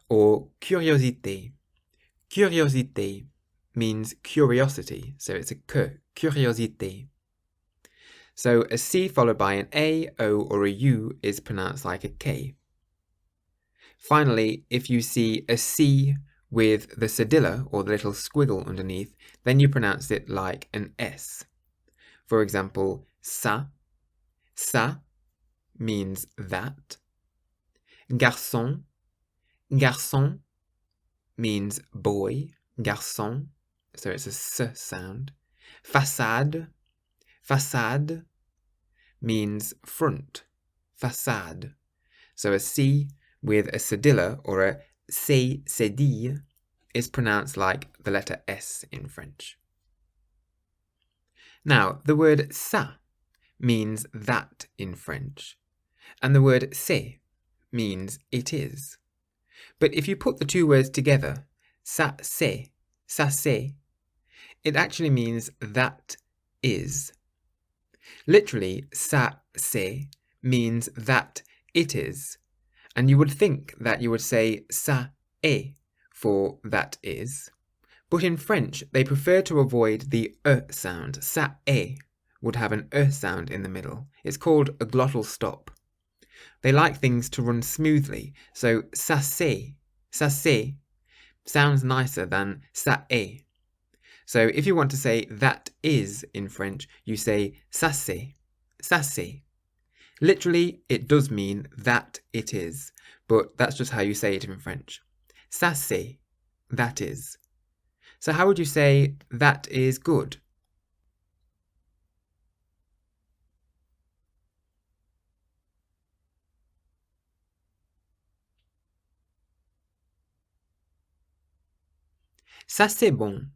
Or curiosité. Curiosité means curiosity, so it's a K, curiosité. So a C followed by an A, O, or a U is pronounced like a K. Finally, if you see a C with the cedilla, or the little squiggle underneath, then you pronounce it like an S. For example, ça. Ça means that. Garçon. Garçon means boy, garçon, so it's a S sound. Façade. Façade means front, façade. So a C with a cedilla or a C cédille is pronounced like the letter S in French. Now, the word ça means that in French, and the word c'est means it is. But if you put the two words together, ça c'est, it actually means that is. Literally, ça c'est means that it is, and you would think that you would say ça est for that is. But in French, they prefer to avoid the E sound. Ça est would have an E sound in the middle. It's called a glottal stop. They like things to run smoothly, so ça c'est sounds nicer than ça est. So if you want to say that is in French, you say ça c'est, ça c'est. Literally, it does mean that it is, but that's just how you say it in French. Ça c'est, that is. So how would you say that is good? Ça c'est bon.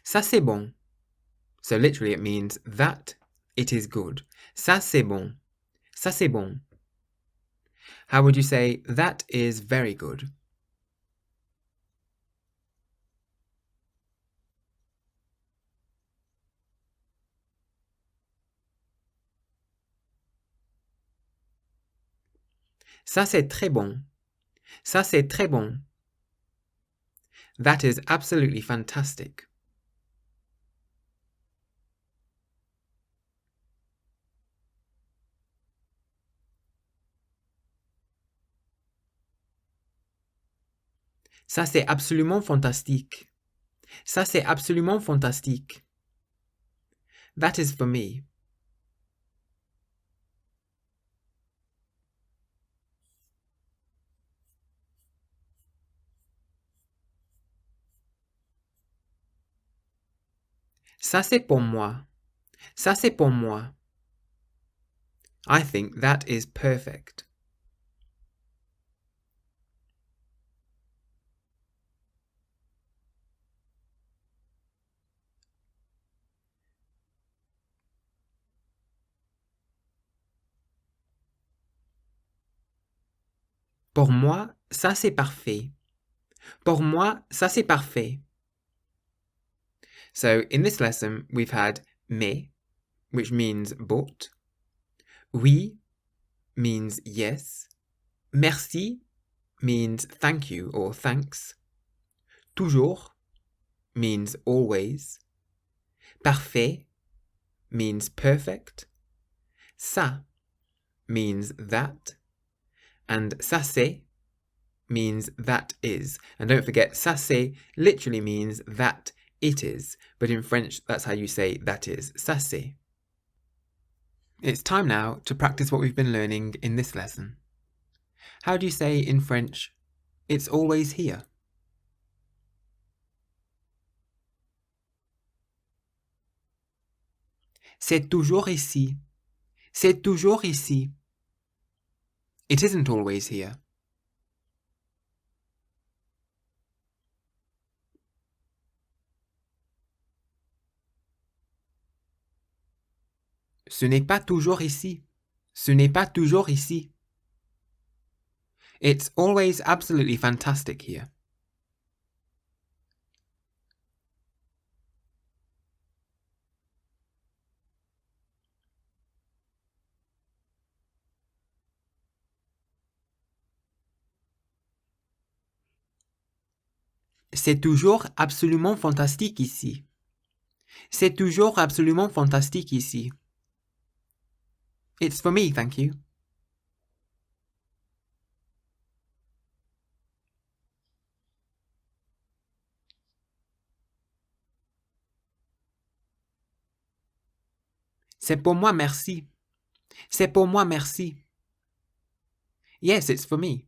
Ça c'est bon. So literally it means that it is good. Ça c'est bon. Ça c'est bon. How would you say that is very good? Ça c'est très bon. Ça c'est très bon. That is absolutely fantastic. Ça c'est absolument fantastique. Ça c'est absolument fantastique. That is for me. Ça c'est pour moi. Ça c'est pour moi. I think that is perfect. Pour moi, ça c'est parfait. Pour moi, ça c'est parfait. So in this lesson, we've had mais, which means but. Oui means yes. Merci means thank you or thanks. Toujours means always. Parfait means perfect. Ça means that. And ça c'est means that is. And don't forget, ça c'est literally means that it is. But in French, that's how you say that is. Ça c'est. It's time now to practice what we've been learning in this lesson. How do you say in French, it's always here? C'est toujours ici. C'est toujours ici. It isn't always here. Ce n'est pas toujours ici. Ce n'est pas toujours ici. It's always absolutely fantastic here. C'est toujours absolument fantastique ici. C'est toujours absolument fantastique ici. It's for me, thank you. C'est pour moi, merci. C'est pour moi, merci. Yes, it's for me.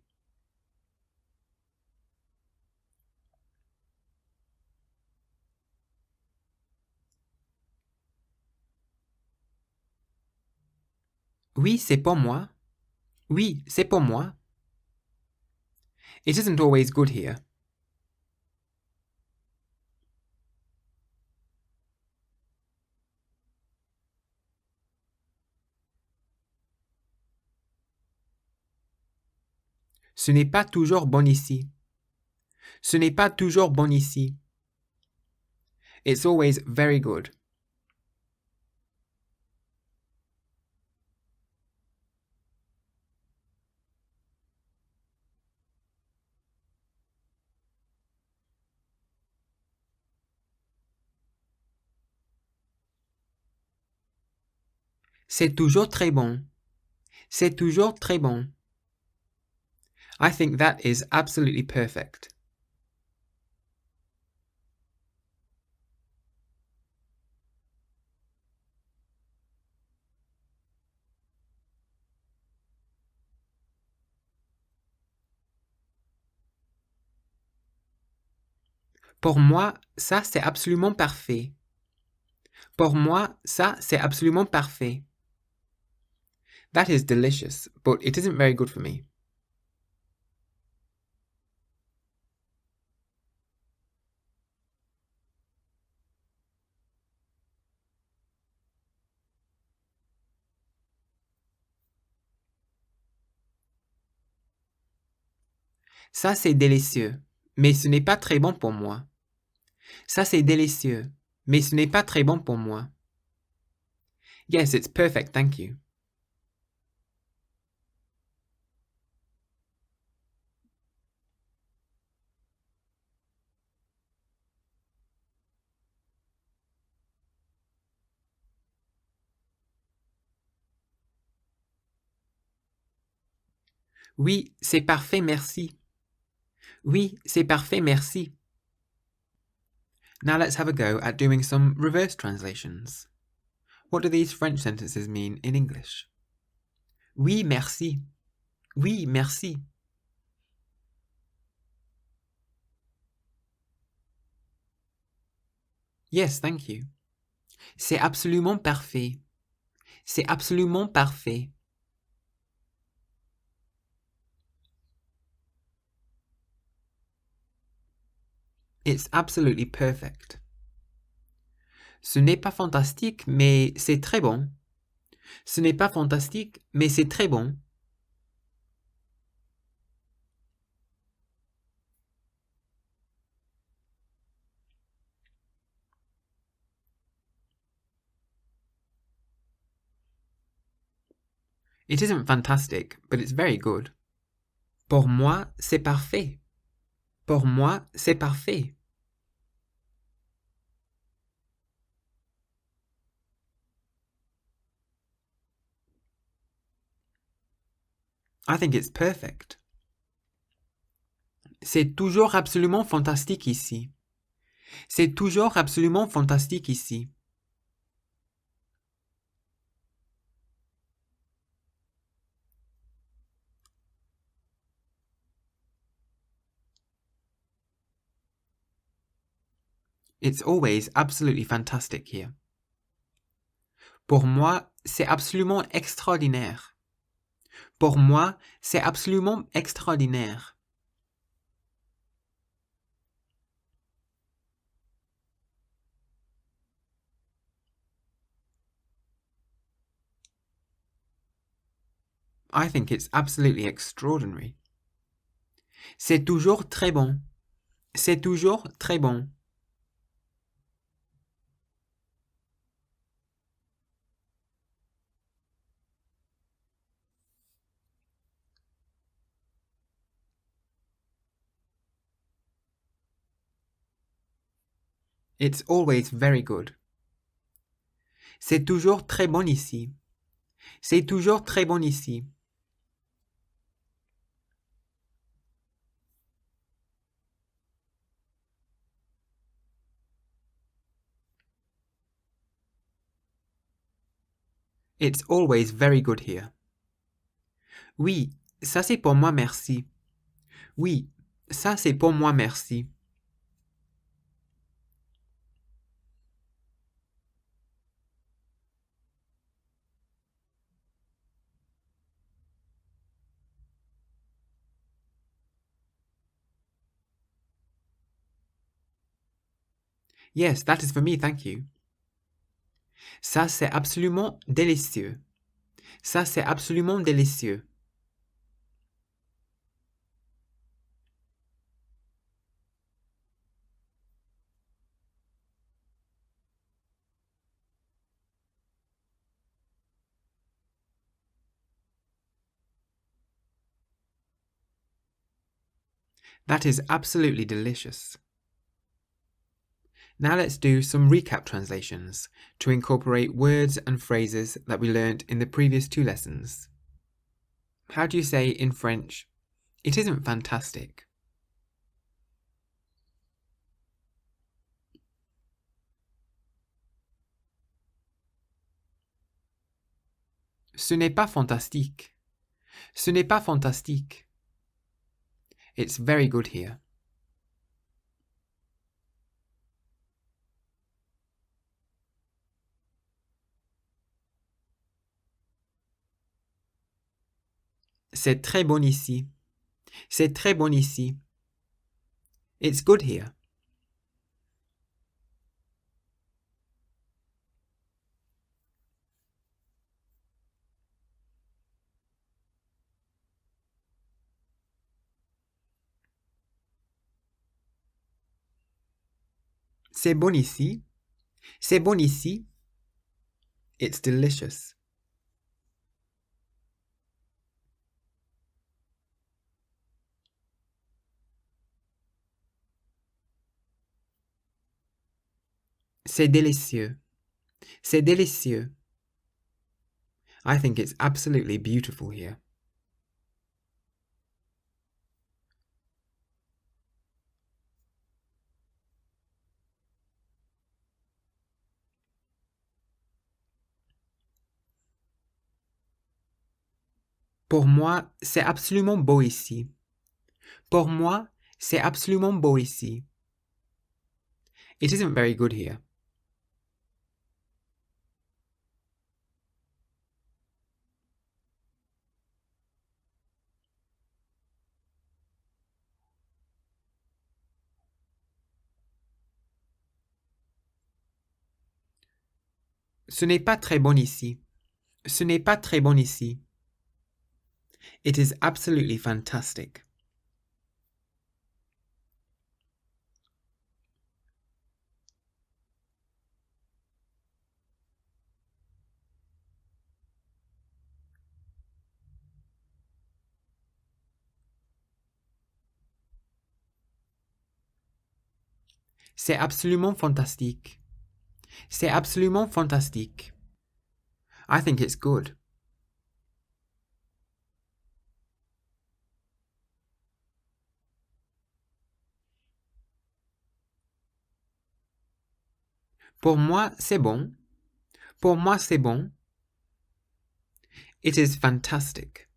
Oui, c'est pour moi. Oui, c'est pour moi. It isn't always good here. Ce n'est pas toujours bon ici. Ce n'est pas toujours bon ici. It's always very good. C'est toujours très bon. C'est toujours très bon. I think that is absolutely perfect. Pour moi, ça c'est absolument parfait. Pour moi, ça c'est absolument parfait. That is delicious, but it isn't very good for me. Ça c'est délicieux, mais ce n'est pas très bon pour moi. Ça c'est délicieux, mais ce n'est pas très bon pour moi. Yes, it's perfect, thank you. Oui, c'est parfait, merci. Oui, c'est parfait, merci. Now let's have a go at doing some reverse translations. What do these French sentences mean in English? Oui, merci. Oui, merci. Yes, thank you. C'est absolument parfait. C'est absolument parfait. It's absolutely perfect. Ce n'est pas fantastique, mais c'est très bon. Ce n'est pas fantastique, mais c'est très bon. It isn't fantastic, but it's very good. Pour moi, c'est parfait. Pour moi, c'est parfait. I think it's perfect. C'est toujours absolument fantastique ici. C'est toujours absolument fantastique ici. It's always absolutely fantastic here. Pour moi, c'est absolument extraordinaire. Pour moi, c'est absolument extraordinaire. I think it's absolutely extraordinary. C'est toujours très bon. C'est toujours très bon. It's always very good. C'est toujours très bon ici. C'est toujours très bon ici. It's always very good here. Oui, ça c'est pour moi, merci. Oui, ça c'est pour moi, merci. Yes, that is for me, thank you. Ça c'est absolument délicieux. Ça c'est absolument délicieux. That is absolutely delicious. Now let's do some recap translations to incorporate words and phrases that we learnt in the previous 2 lessons. How do you say in French, "It isn't fantastic"? Ce n'est pas fantastique. Ce n'est pas fantastique. It's very good here. C'est très bon ici. C'est très bon ici. It's good here. C'est bon ici. C'est bon ici. It's delicious. C'est délicieux. C'est délicieux. I think it's absolutely beautiful here. Pour moi, c'est absolument beau ici. Pour moi, c'est absolument beau ici. It isn't very good here. Ce n'est pas très bon ici. Ce n'est pas très bon ici. It is absolutely fantastic. C'est absolument fantastique. C'est absolument fantastique. I think it's good. Pour moi, c'est bon. Pour moi, c'est bon. It is fantastic.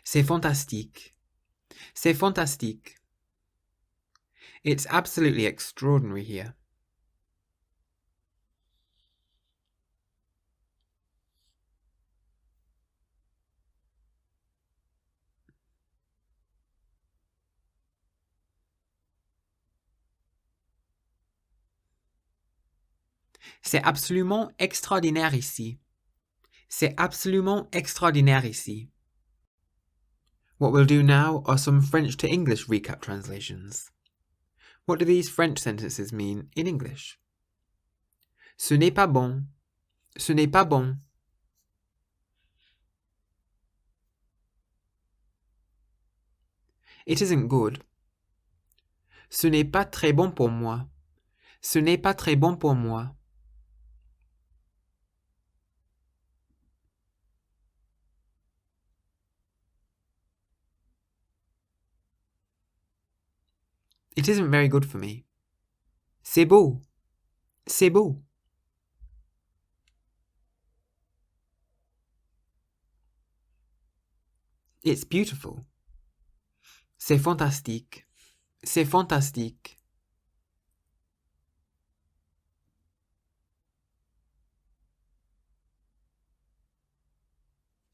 C'est fantastique. C'est fantastique. It's absolutely extraordinary here. C'est absolument extraordinaire ici. C'est absolument extraordinaire ici. What we'll do now are some French to English recap translations. What do these French sentences mean in English? Ce n'est pas bon. Ce n'est pas bon. It isn't good. Ce n'est pas très bon pour moi. Ce n'est pas très bon pour moi. It isn't very good for me. C'est beau. C'est beau. It's beautiful. C'est fantastique. C'est fantastique.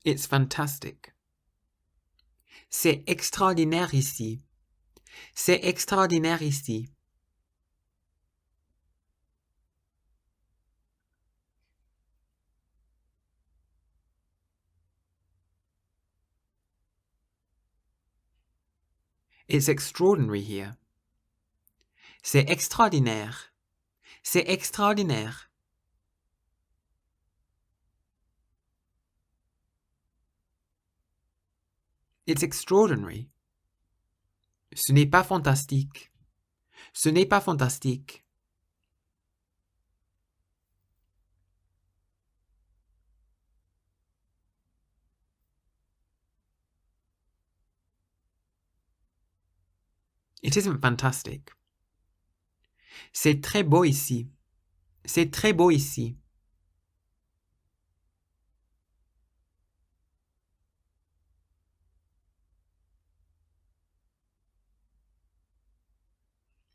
It's fantastic. C'est extraordinaire ici. C'est extraordinaire ici. It's extraordinary here. C'est extraordinaire. C'est extraordinaire. It's extraordinary. Ce n'est pas fantastique. Ce n'est pas fantastique. It isn't fantastic. C'est très beau ici. C'est très beau ici.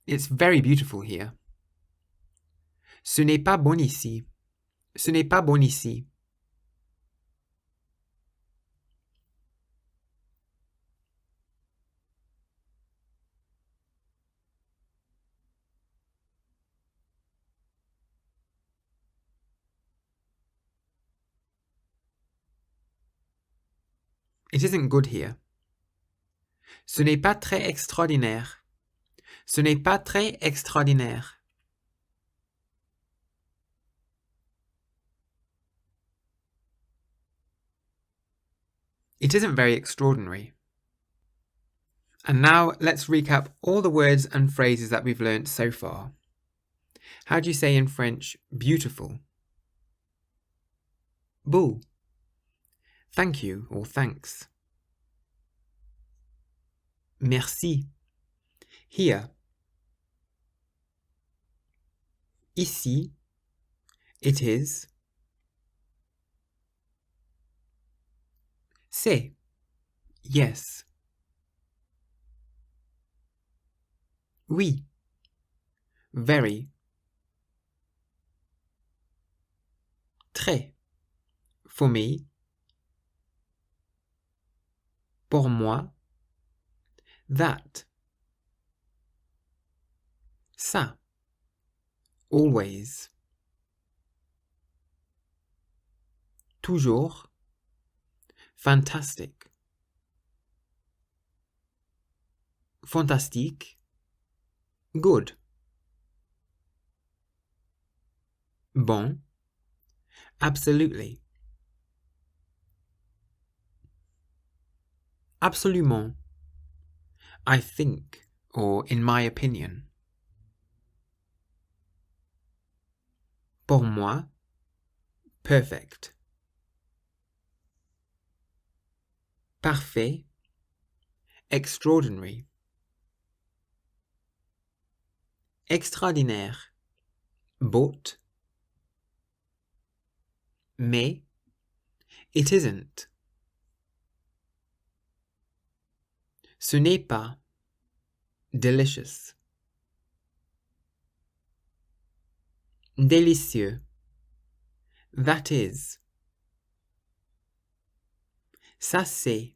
It's very beautiful here. Ce n'est pas bon ici. Ce n'est pas bon ici. It isn't good here. Ce n'est pas très extraordinaire. Ce n'est pas très extraordinaire. It isn't very extraordinary. And now let's recap all the words and phrases that we've learnt so far. How do you say in French beautiful? Beau. Thank you or thanks. Merci. Here. Ici. It is. C'est. Yes. Oui. Very. Très. For me. Pour moi. That. Ça. Always. Toujours. Fantastic. Fantastique. Good. Bon. Absolutely. Absolument. I think, or in my opinion. Pour moi. Perfect. Parfait. Extraordinary. Extraordinaire. But. Mais. It isn't. Ce n'est pas. Delicious. Délicieux. That is. Ça c'est.